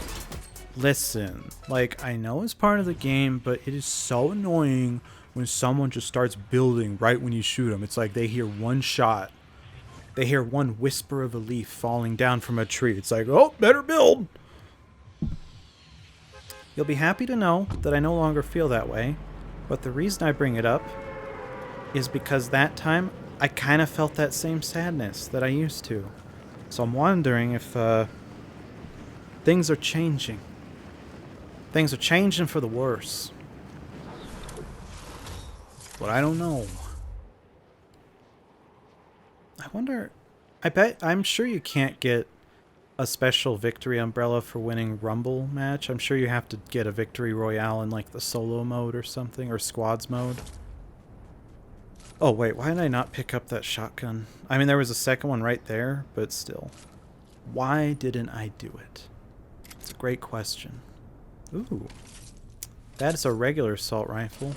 listen, like, I know it's part of the game, but it is so annoying when someone just starts building right when you shoot them. It's like they hear one shot. They hear one whisper of a leaf falling down from a tree. It's like, oh, better build. You'll be happy to know that I no longer feel that way. But the reason I bring it up is because that time I kind of felt that same sadness that I used to. So I'm wondering if things are changing. Things are changing for the worse. But I don't know. I wonder... I'm sure you can't get a special victory umbrella for winning Rumble match. I'm sure you have to get a victory royale in like the solo mode or something, or squads mode. Oh wait, why did I not pick up that shotgun? I mean, there was a second one right there, but still. Why didn't I do it? It's a great question. Ooh. That is a regular assault rifle.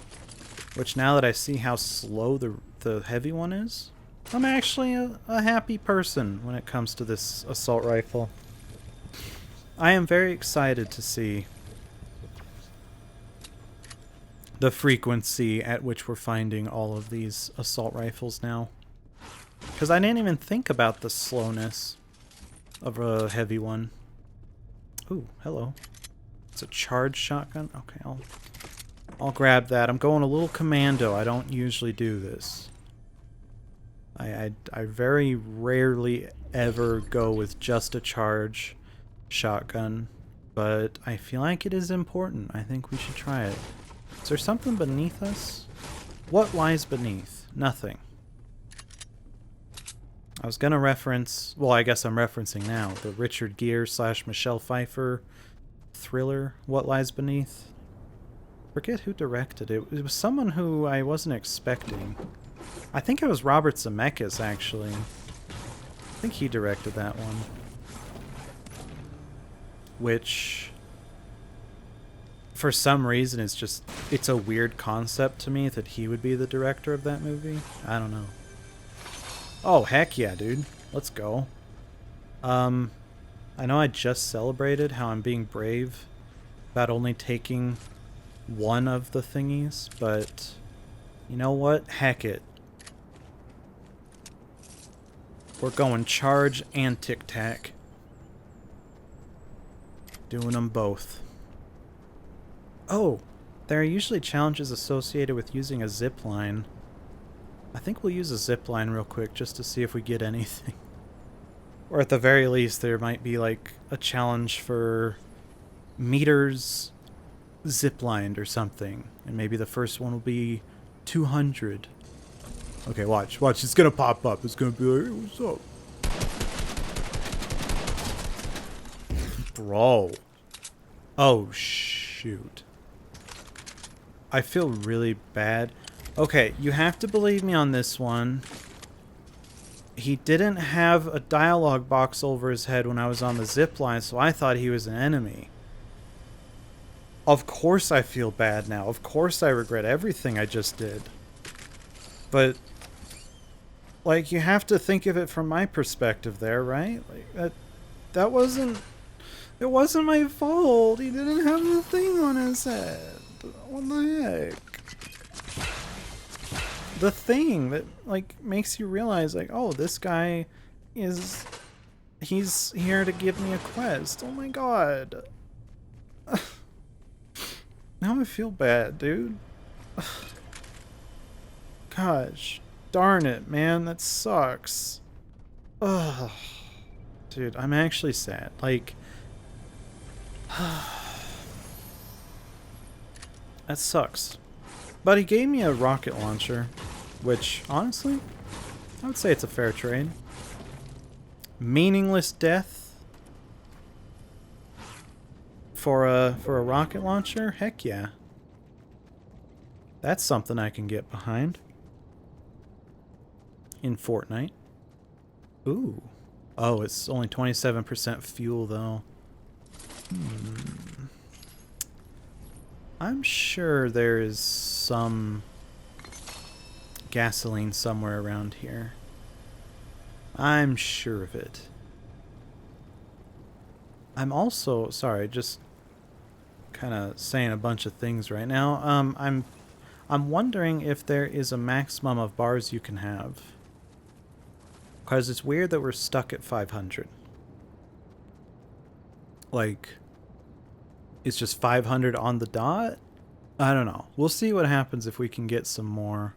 Which now that I see how slow the heavy one is, I'm actually a happy person when it comes to this assault rifle. I am very excited to see the frequency at which we're finding all of these assault rifles now. Because I didn't even think about the slowness of a heavy one. Ooh, hello. It's a charged shotgun? Okay, I'll grab that. I'm going a little commando. I don't usually do this. I very rarely ever go with just a charge shotgun, but I feel like it is important. I think we should try it. Is there something beneath us? What lies beneath? Nothing. I was gonna reference, well, I guess I'm referencing now, the Richard Gere / Michelle Pfeiffer thriller, What Lies Beneath. Forget who directed it. It was someone who I wasn't expecting. I think it was Robert Zemeckis, actually. I think he directed that one. Which, for some reason, it's a weird concept to me that he would be the director of that movie. I don't know. Oh, heck yeah, dude. Let's go. I know I just celebrated how I'm being brave about only taking one of the thingies, but you know what? Heck it. We're going charge and tic-tac. Doing them both. Oh, there are usually challenges associated with using a zip line. I think we'll use a zip line real quick just to see if we get anything. Or at the very least, there might be like a challenge for meters ziplined or something. And maybe the first one will be 200. Okay, watch. Watch. It's gonna pop up. It's gonna be like, hey, what's up? Bro. Oh, shoot. I feel really bad. Okay, you have to believe me on this one. He didn't have a dialogue box over his head when I was on the zip line, so I thought he was an enemy. Of course I feel bad now. Of course I regret everything I just did. But, like, you have to think of it from my perspective there, right? Like, that wasn't... It wasn't my fault. He didn't have the thing on his head. What the heck? the thing that like makes you realize like, oh, this guy he's here to give me a quest. Oh my god. Now I feel bad, dude. Gosh, darn it, man, that sucks. Ugh. Dude, I'm actually sad. Like, that sucks. But he gave me a rocket launcher, which, honestly, I would say it's a fair trade. Meaningless death for a rocket launcher? Heck yeah. That's something I can get behind. In Fortnite. Ooh. Oh, it's only 27% fuel, though. I'm sure there is some gasoline somewhere around here. I'm sure of it. I'm also... Sorry, just kind of saying a bunch of things right now. I'm wondering if there is a maximum of bars you can have. Because it's weird that we're stuck at 500. Like, it's just 500 on the dot? I don't know. We'll see what happens if we can get some more.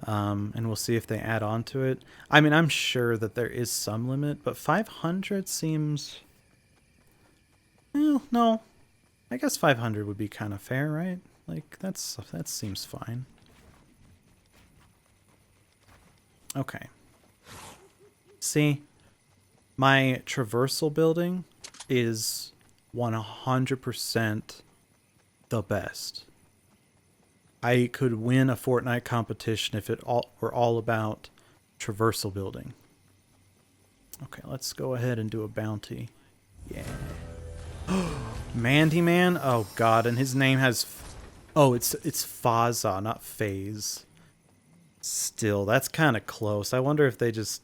And we'll see if they add on to it. I mean, I'm sure that there is some limit, but 500 seems... Well, no. I guess 500 would be kind of fair, right? Like, that seems fine. Okay. See, my traversal building is 100% the best. I could win a Fortnite competition if it were all about traversal building. Okay, let's go ahead and do a bounty. Yeah. Mandy Man? Oh god, and his name has... Oh, it's Faza, not Phase. Still, that's kind of close. I wonder if they just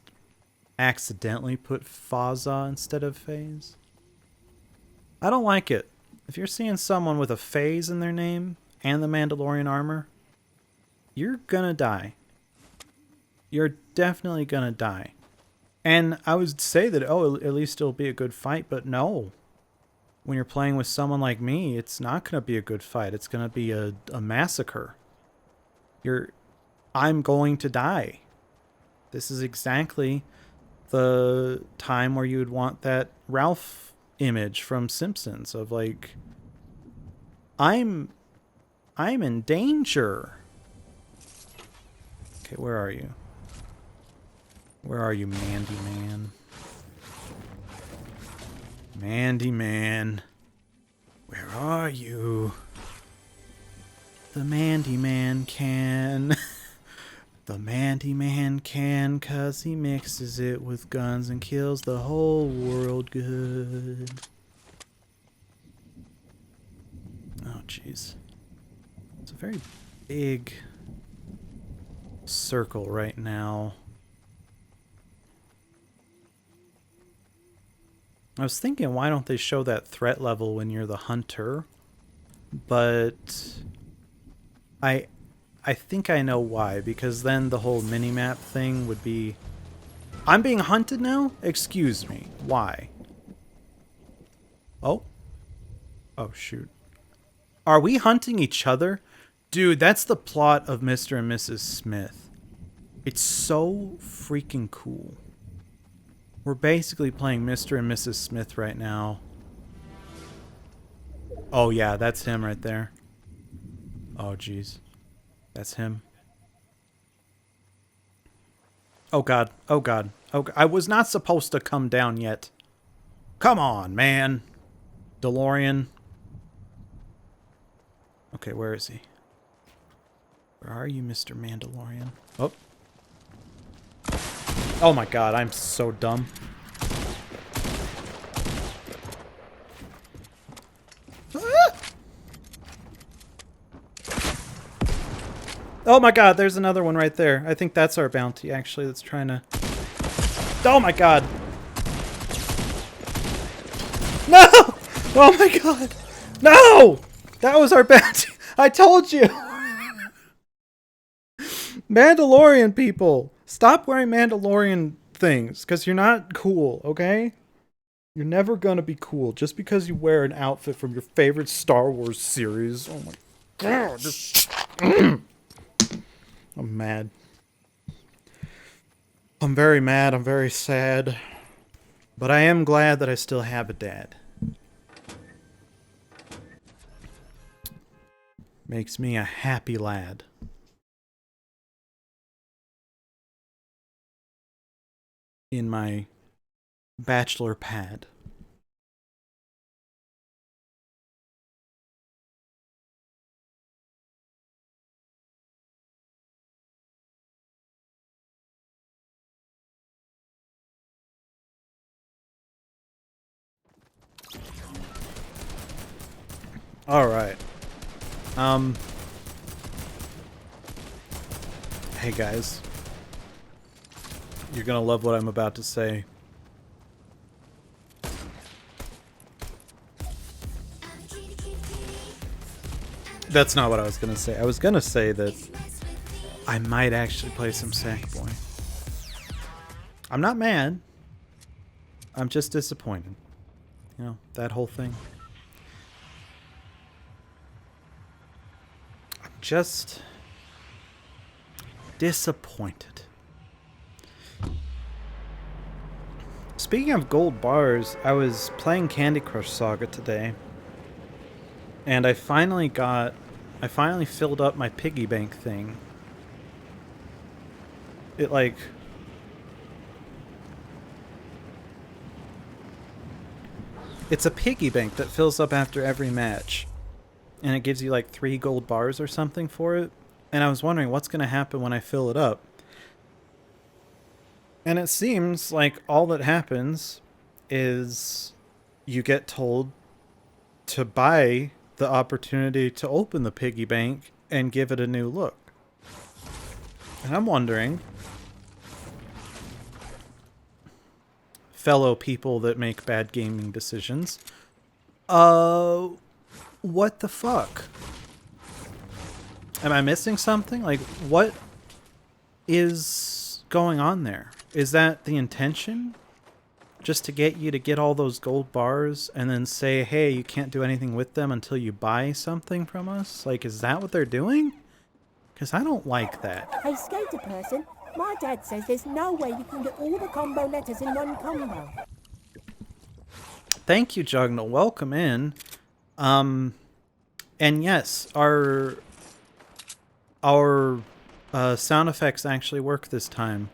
accidentally put Faza instead of Phase. I don't like it. If you're seeing someone with a Phase in their name and the Mandalorian armor, you're gonna die. You're definitely gonna die. And I would say that, oh, at least it'll be a good fight, but no. When you're playing with someone like me, it's not gonna be a good fight. It's gonna be a massacre. I'm going to die. This is exactly the time where you would want that Ralph image from Simpsons of like, I'm in danger. Okay, where are you? Where are you, Mandy Man? Mandy Man. Where are you? The Mandy Man can. The Mandy Man can, 'cause he mixes it with guns and kills the whole world good. Oh, jeez. It's a very big circle right now. I was thinking, why don't they show that threat level when you're the hunter? But I think I know why, because then the whole minimap thing would be... I'm being hunted now? Excuse me. Why? Oh? Oh, shoot. Are we hunting each other? Dude, that's the plot of Mr. and Mrs. Smith. It's so freaking cool. We're basically playing Mr. and Mrs. Smith right now. Oh yeah, that's him right there. Oh jeez. That's him. Oh god. Oh god. Oh, I was not supposed to come down yet. Come on, man. DeLorean. Okay, where is he? Where are you, Mr. Mandalorian? Oh. Oh my god, I'm so dumb. Oh my god, there's another one right there. I think that's our bounty, actually, that's trying to... Oh my god! No! Oh my god! No! That was our bounty! I told you! Mandalorian people, stop wearing Mandalorian things because you're not cool, okay? You're never gonna be cool just because you wear an outfit from your favorite Star Wars series. Oh my god, I'm mad. I'm very mad, I'm very sad. But I am glad that I still have a dad. Makes me a happy lad. In my bachelor pad. Alright. Hey guys. You're gonna love what I'm about to say. That's not what I was gonna say. I was gonna say that I might actually play some Sackboy. I'm not mad. I'm just disappointed. You know, that whole thing. I'm just disappointed. Speaking of gold bars, I was playing Candy Crush Saga today. And I finally filled up my piggy bank thing. It like... It's a piggy bank that fills up after every match. And it gives you like 3 gold bars or something for it. And I was wondering what's going to happen when I fill it up. And it seems like all that happens is you get told to buy the opportunity to open the piggy bank and give it a new look. And I'm wondering, fellow people that make bad gaming decisions, what the fuck? Am I missing something? Like, what is going on there? Is that the intention? Just to get you to get all those gold bars and then say, hey, you can't do anything with them until you buy something from us? Like, is that what they're doing? Because I don't like that. Hey, skater person, my dad says there's no way you can get all the combo letters in one combo. Thank you, Jugnal. Welcome in. And yes, our sound effects actually work this time.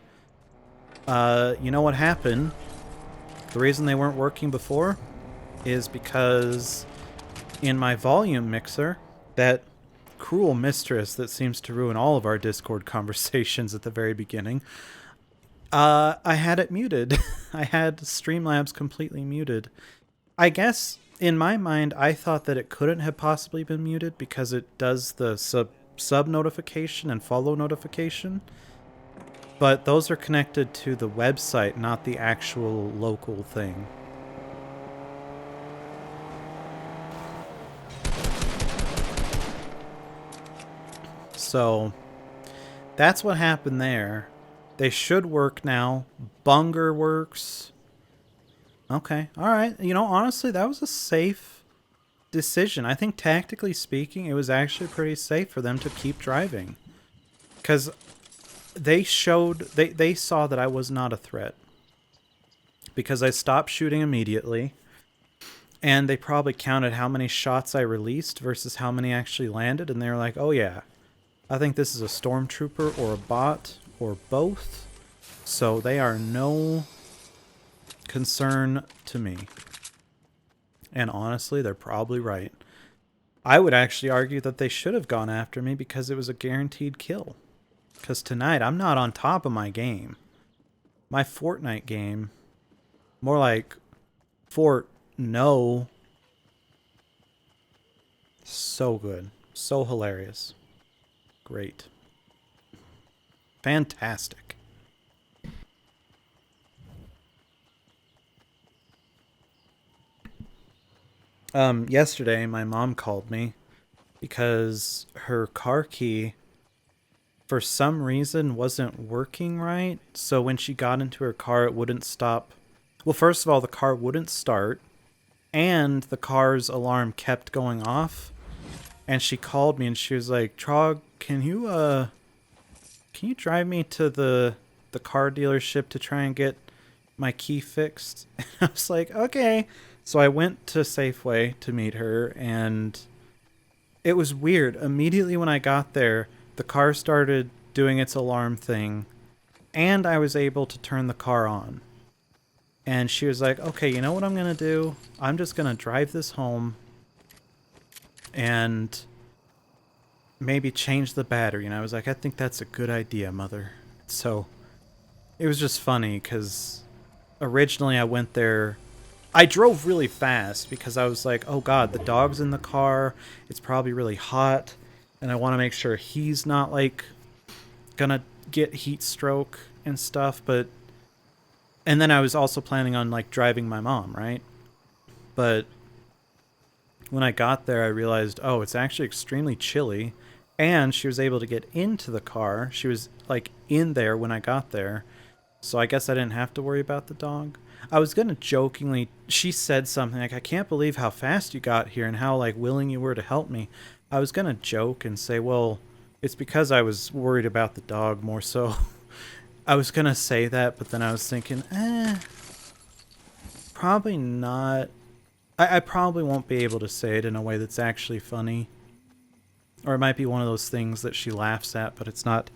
You know what happened? The reason they weren't working before is because in my volume mixer, that cruel mistress that seems to ruin all of our Discord conversations at the very beginning, I had it muted. I had Streamlabs completely muted. I guess, in my mind, I thought that it couldn't have possibly been muted because it does the sub notification and follow notification. But those are connected to the website, not the actual local thing. So, that's what happened there. They should work now. Bunger works. Okay, alright. You know, honestly, that was a safe decision. I think tactically speaking, it was actually pretty safe for them to keep driving. Because they saw that I was not a threat. Because I stopped shooting immediately. And they probably counted how many shots I released versus how many actually landed. And they were like, oh yeah, I think this is a stormtrooper or a bot or both. So they are no concern to me. And honestly, they're probably right. I would actually argue that they should have gone after me because it was a guaranteed kill. Because tonight, I'm not on top of my game. My Fortnite game, more like Fort No. So good. So hilarious. Great. Fantastic. Yesterday, my mom called me because her car key for some reason wasn't working right. So when she got into her car, it wouldn't stop. Well, first of all, the car wouldn't start, and the car's alarm kept going off. And she called me and she was like, "Trog, can you drive me to the car dealership to try and get my key fixed?" And I was like, "Okay." So I went to Safeway to meet her, and it was weird. Immediately when I got there, the car started doing its alarm thing, and I was able to turn the car on. And she was like, "Okay, you know what I'm going to do? I'm just going to drive this home and maybe change the battery." And I was like, "I think that's a good idea, Mother." So it was just funny because originally I went there. I drove really fast because I was like, "Oh God, the dog's in the car. It's probably really hot. And I want to make sure he's not like gonna get heat stroke and stuff." And then I was also planning on like driving my mom, right? But when I got there, I realized, oh, it's actually extremely chilly. And she was able to get into the car. She was like in there when I got there. So I guess I didn't have to worry about the dog. I was going to jokingly, she said something like, "I can't believe how fast you got here and how like willing you were to help me." I was going to joke and say, "Well, it's because I was worried about the dog more so." I was going to say that, but then I was thinking, probably not. I probably won't be able to say it in a way that's actually funny. Or it might be one of those things that she laughs at, but it's not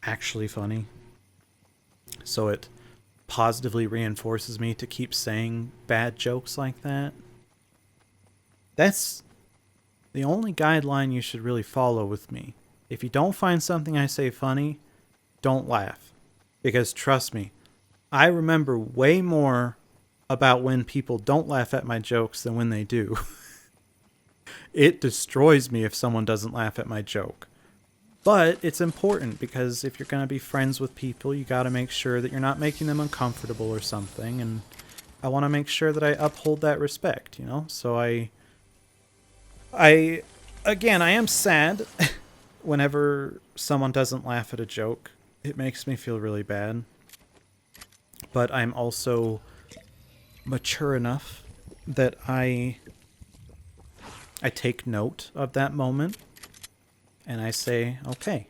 actually funny. So it positively reinforces me to keep saying bad jokes like that. That's the only guideline you should really follow with me. If you don't find something I say funny, don't laugh. Because trust me, I remember way more about when people don't laugh at my jokes than when they do. It destroys me if someone doesn't laugh at my joke. But it's important because if you're going to be friends with people, you got to make sure that you're not making them uncomfortable or something. And I want to make sure that I uphold that respect, you know? So again, I am sad whenever someone doesn't laugh at a joke. It makes me feel really bad. But I'm also mature enough that I take note of that moment and I say, "Okay,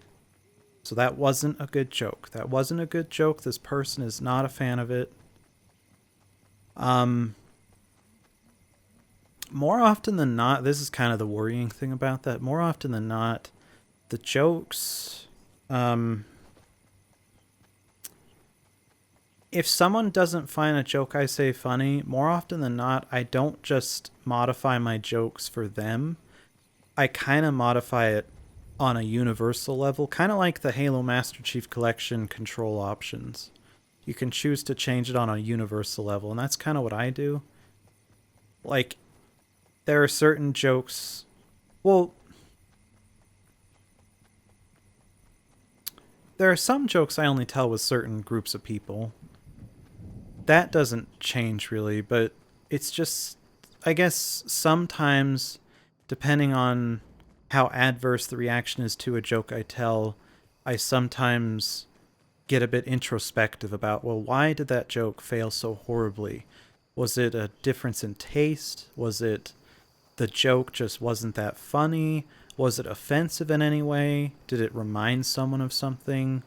so that wasn't a good joke. That wasn't a good joke. This person is not a fan of it." More often than not, this is kind of the worrying thing about that. More often than not, the jokes, if someone doesn't find a joke I say funny, more often than not, I don't just modify my jokes for them. I kind of modify it on a universal level, kind of like the Halo Master Chief Collection control options. You can choose to change it on a universal level, and that's kind of what I do. Like, there are certain jokes... Well, there are some jokes I only tell with certain groups of people. That doesn't change really, but it's just... I guess sometimes, depending on how adverse the reaction is to a joke I tell, I sometimes get a bit introspective about, well, why did that joke fail so horribly? Was it a difference in taste? Was it the joke just wasn't that funny? Was it offensive in any way? Did it remind someone of something?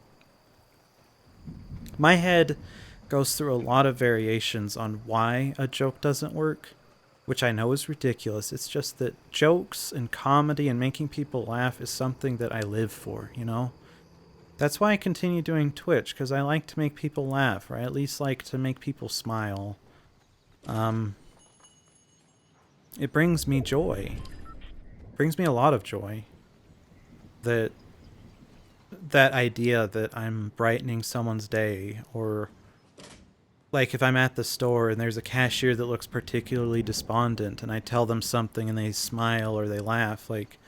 My head goes through a lot of variations on why a joke doesn't work, which I know is ridiculous. It's just that jokes and comedy and making people laugh is something that I live for, you know? That's why I continue doing Twitch, because I like to make people laugh, or I at least like to make people smile. It brings me joy. It brings me a lot of joy. That idea that I'm brightening someone's day, or like if I'm at the store and there's a cashier that looks particularly despondent and I tell them something and they smile or they laugh, like,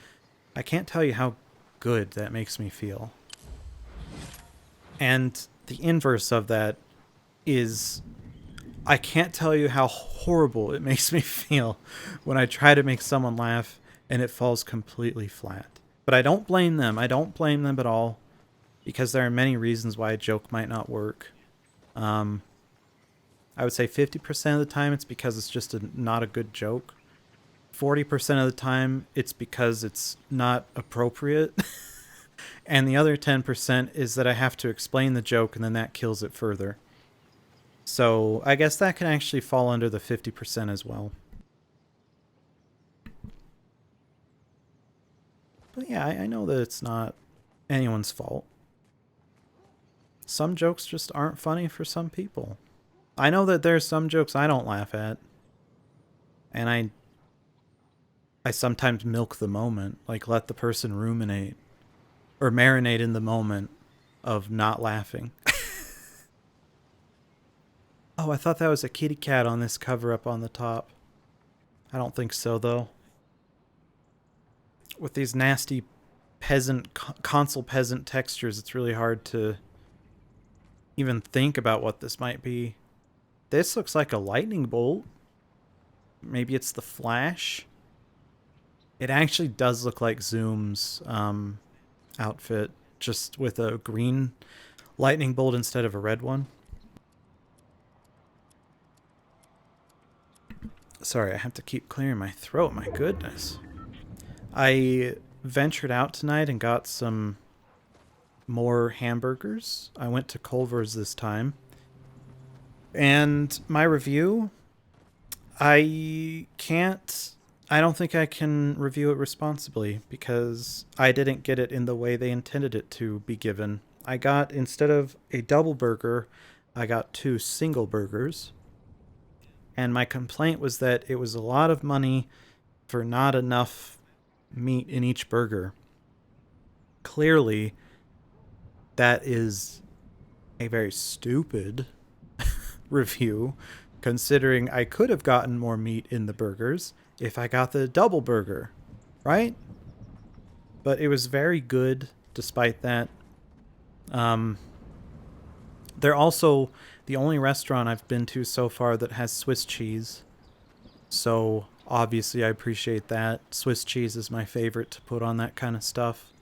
I can't tell you how good that makes me feel. And the inverse of that is, I can't tell you how horrible it makes me feel when I try to make someone laugh and it falls completely flat. But I don't blame them. I don't blame them at all. because there are many reasons why a joke might not work. Um, I would say 50% of the time it's because it's just not a good joke. 40% of the time it's because it's not appropriate. And the other 10% is that I have to explain the joke and then that kills it further. So I guess that can actually fall under the 50% as well. But yeah, I know that it's not anyone's fault. Some jokes just aren't funny for some people. I know that there's some jokes I don't laugh at. And I sometimes milk the moment, like let the person ruminate or marinate in the moment of not laughing. Oh, I thought that was a kitty cat on this cover up on the top. I don't think so, though. With these nasty console peasant textures, it's really hard to even think about what this might be. This looks like a lightning bolt. Maybe it's the Flash. It actually does look like Zoom's outfit, just with a green lightning bolt instead of a red one. Sorry, I have to keep clearing my throat. My goodness. I ventured out tonight and got some more hamburgers. I went to Culver's this time. And my review, I don't think I can review it responsibly because I didn't get it in the way they intended it to be given. I got, instead of a double burger, I got 2 single burgers. And my complaint was that it was a lot of money for not enough meat in each burger. Clearly, that is a very stupid review, considering I could have gotten more meat in the burgers if I got the double burger, right? But it was very good despite that. They're also the only restaurant I've been to so far that has Swiss cheese. So obviously I appreciate that. Swiss cheese is my favorite to put on that kind of stuff.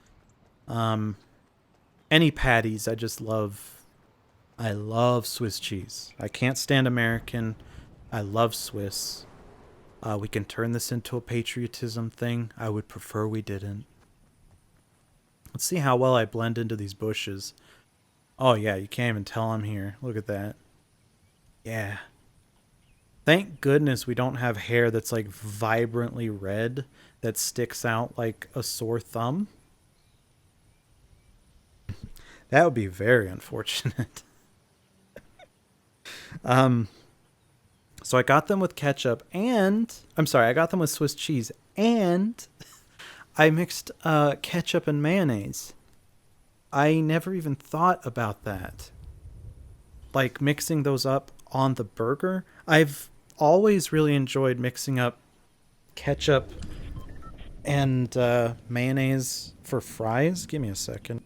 Any patties, I just love. I love Swiss cheese. I can't stand American. I love Swiss. We can turn this into a patriotism thing. I would prefer we didn't. Let's see how well I blend into these bushes. Oh yeah, you can't even tell I'm here. Look at that. Yeah. Thank goodness we don't have hair that's like vibrantly red that sticks out like a sore thumb. That would be very unfortunate. So I got them with ketchup and I got them with Swiss cheese and I mixed ketchup and mayonnaise. I never even thought about that. Like mixing those up on the burger. I've always really enjoyed mixing up ketchup and mayonnaise for fries. Give me a second.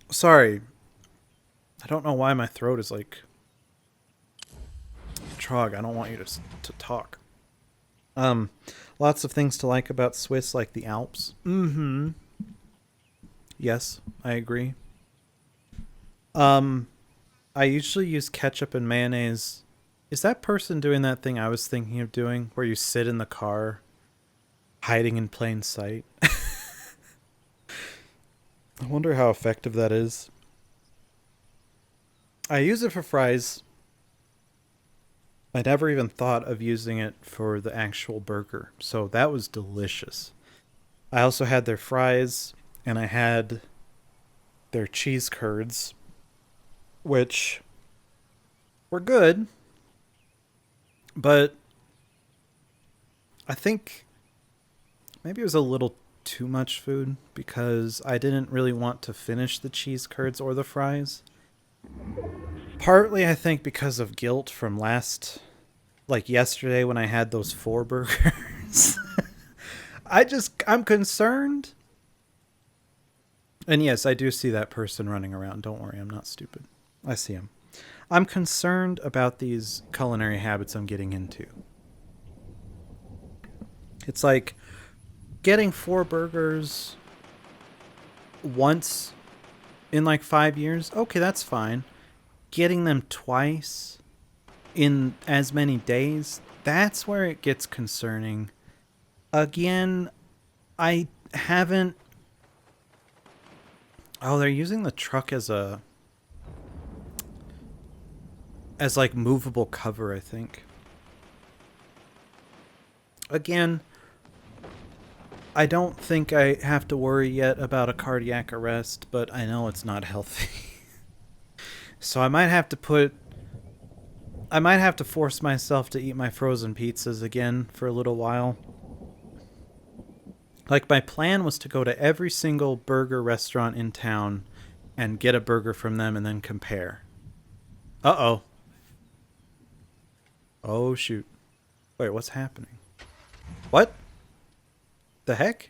Sorry. I don't know why my throat is like... Trog, I don't want you to talk. Lots of things to like about Swiss, like the Alps. Mm-hmm. Yes, I agree. I usually use ketchup and mayonnaise. Is that person doing that thing I was thinking of doing, where you sit in the car, hiding in plain sight? I wonder how effective that is. I use it for fries. I never even thought of using it for the actual burger, so that was delicious. I also had their fries, and I had their cheese curds, which were good, but I think maybe it was a little too much food because I didn't really want to finish the cheese curds or the fries. Partly, I think, because of guilt from last Like yesterday when I had those 4 burgers. I'm concerned. And yes, I do see that person running around. Don't worry, I'm not stupid. I see him. I'm concerned about these culinary habits I'm getting into. It's like getting 4 burgers once in like 5 years. Okay, that's fine. Getting them twice in as many days, that's where it gets concerning. Again, I haven't. Oh, they're using the truck as like movable cover, I think. Again, I don't think I have to worry yet about a cardiac arrest, but I know it's not healthy. So I might have to force myself to eat my frozen pizzas again for a little while. Like, my plan was to go to every single burger restaurant in town and get a burger from them and then compare. Uh-oh. Oh, shoot. Wait, what's happening? What? The heck?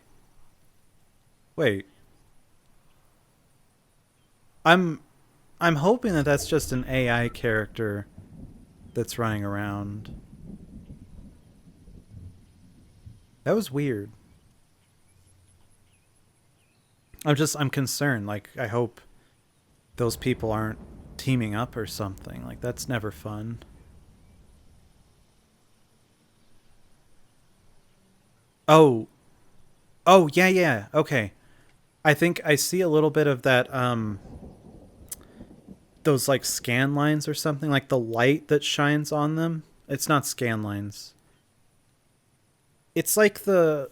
Wait. I'm hoping that that's just an AI character that's running around. That was weird. I'm concerned. Like, I hope those people aren't teaming up or something. Like, that's never fun. Oh. Oh, yeah. Okay. I think I see a little bit of that, those, like, scan lines or something. Like, the light that shines on them. It's not scan lines. It's like the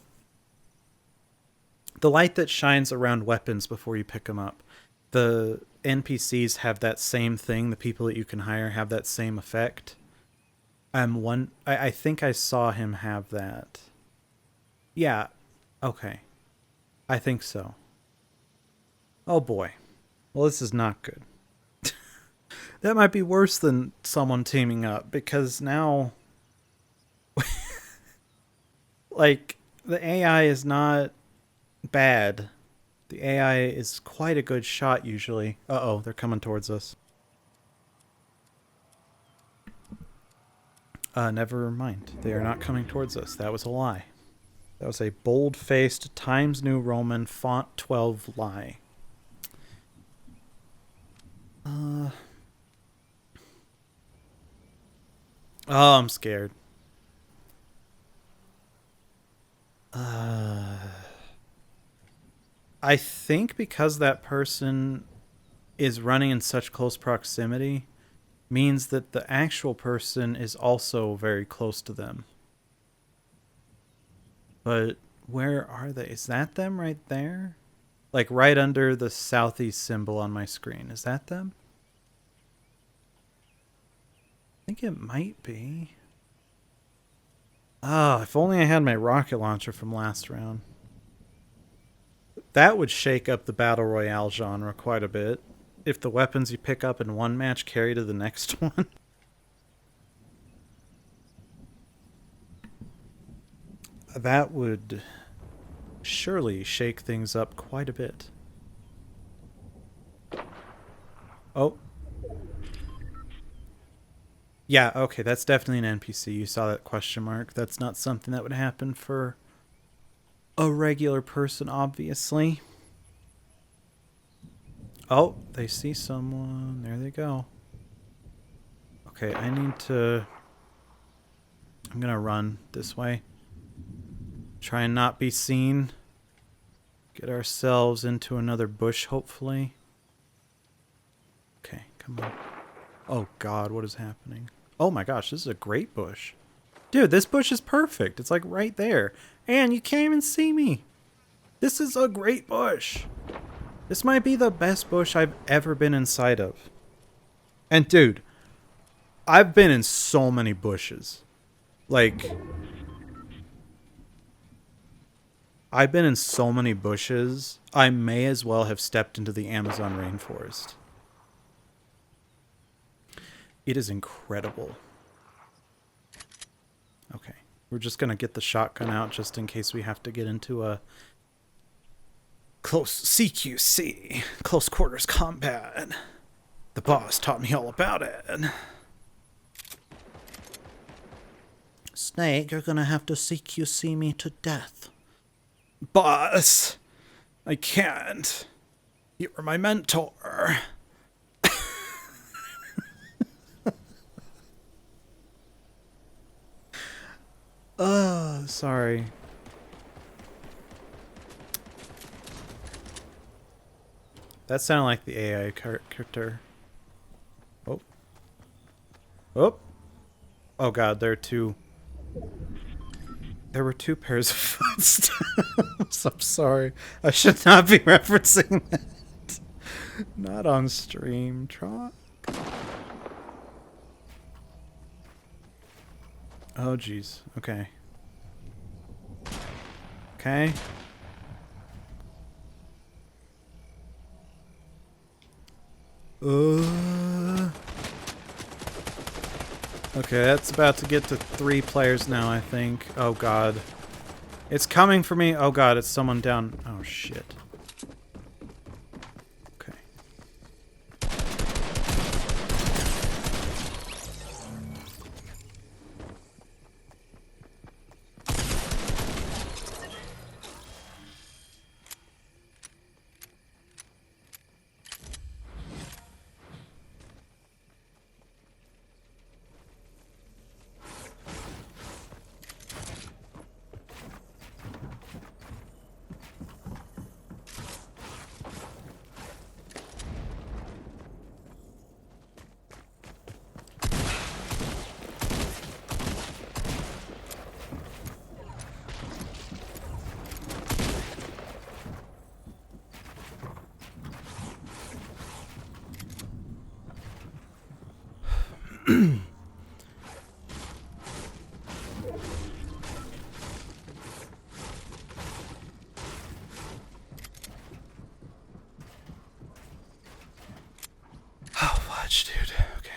light that shines around weapons before you pick them up. The NPCs have that same thing. The people that you can hire have that same effect. I think I saw him have that. Yeah. Okay. I think so. Oh boy. Well, this is not good. That might be worse than someone teaming up, because now like, the AI is not bad. The AI is quite a good shot usually. Uh-oh, they're coming towards us. Never mind. They are not coming towards us. That was a lie. That was a bold-faced Times New Roman font 12 lie. Oh, I'm scared. I think because that person is running in such close proximity means that the actual person is also very close to them. But where are they? Is that them right there? Like right under the southeast symbol on my screen. Is that them? I think it might be. Oh, if only I had my rocket launcher from last round. That would shake up the Battle Royale genre quite a bit. If the weapons you pick up in one match carry to the next one. That would surely shake things up quite a bit. Oh. Yeah, okay, that's definitely an NPC. You saw that question mark. That's not something that would happen for a regular person, obviously. Oh, they see someone. There they go. Okay, I'm gonna run this way. Try and not be seen. Get ourselves into another bush, hopefully. Okay, come on. Oh god, what is happening? Oh my gosh, this is a great bush. Dude, this bush is perfect. It's like right there. And you can't even see me. This is a great bush. This might be the best bush I've ever been inside of. And dude, I've been in so many bushes. Like, I've been in so many bushes, I may as well have stepped into the Amazon rainforest. It is incredible. Okay. We're just gonna get the shotgun out just in case we have to get into a close CQC, close quarters combat. The boss taught me all about it. Snake, you're gonna have to CQC me to death. Boss, I can't. You were my mentor. Sorry. That sounded like the AI character. Oh. Oh. Oh god, there were two pairs of footsteps. I'm sorry. I should not be referencing that. Not on stream, Trot. Oh jeez. Okay. Okay. Okay, that's about to get to 3 players now, I think. Oh god. It's coming for me. Oh god, it's someone down. Oh shit. Okay. Oh, fudge, dude. Okay.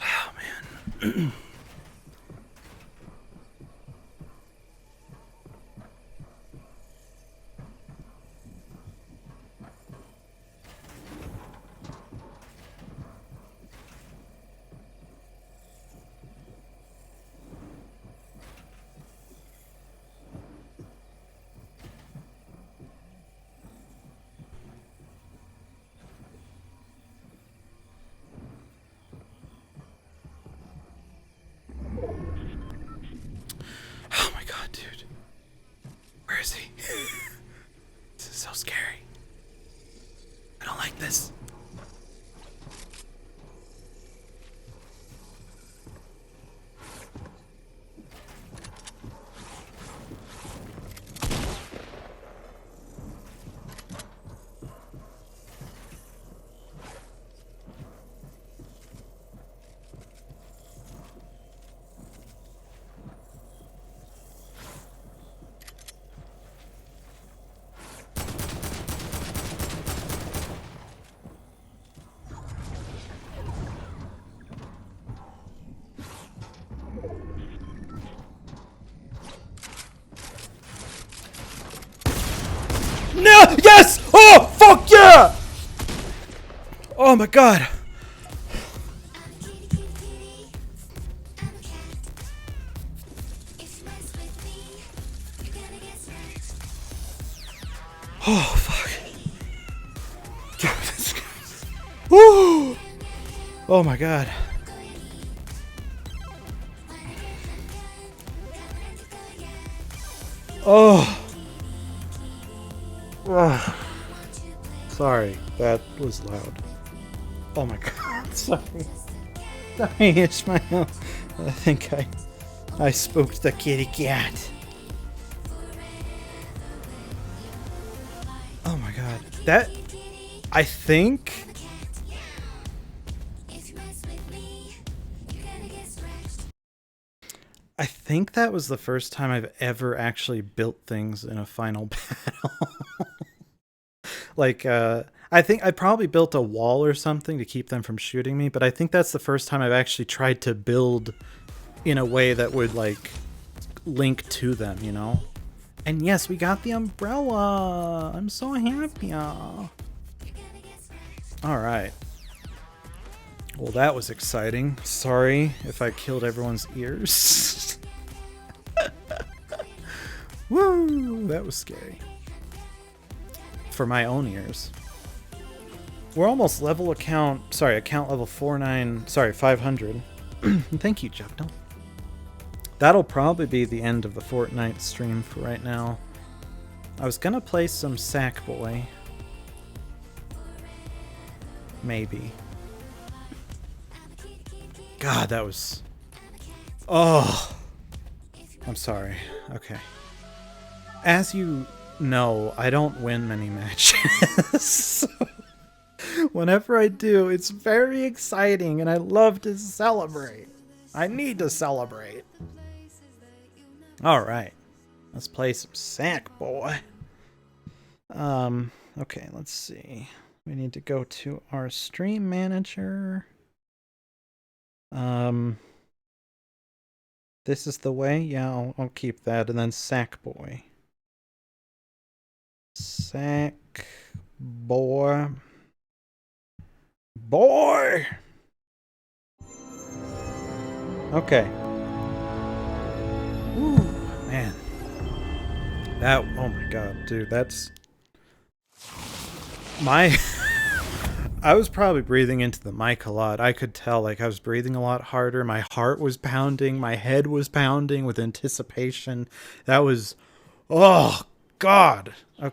Oh, man. Oh my god, dude. Where is he? This is so scary. I don't like this. No! Yes! Oh, fuck yeah! Oh my god. Oh, fuck. Woo! Oh my god. Oh. Ugh. Sorry, that was loud. Oh my god, sorry. Sorry, Ishmael. I think I spooked the kitty cat. Oh my god. That, I think... I think that was the first time I've ever actually built things in a final battle. Like, I think I probably built a wall or something to keep them from shooting me, but I think that's the first time I've actually tried to build in a way that would, like, link to them, you know? And yes, we got the umbrella! I'm so happy. Alright. Well, that was exciting. Sorry if I killed everyone's ears. Woo! That was scary. For my own ears. We're almost account level 500. Thank you, Jugno. That'll probably be the end of the Fortnite stream for right now. I was gonna play some Sackboy. Maybe. God, that was... Oh! I'm sorry. Okay. As you know, I don't win many matches. So whenever I do, it's very exciting and I love to celebrate. I need to celebrate. Alright. Let's play some Sackboy. Okay, let's see. We need to go to our stream manager. This is the way? Yeah, I'll keep that. And then Sackboy. Sackboy. Boy! Okay. Ooh, man. That, oh my god, dude, that's... My... I was probably breathing into the mic a lot. I could tell, like, I was breathing a lot harder. My heart was pounding. My head was pounding with anticipation. That was... Oh, God! Okay.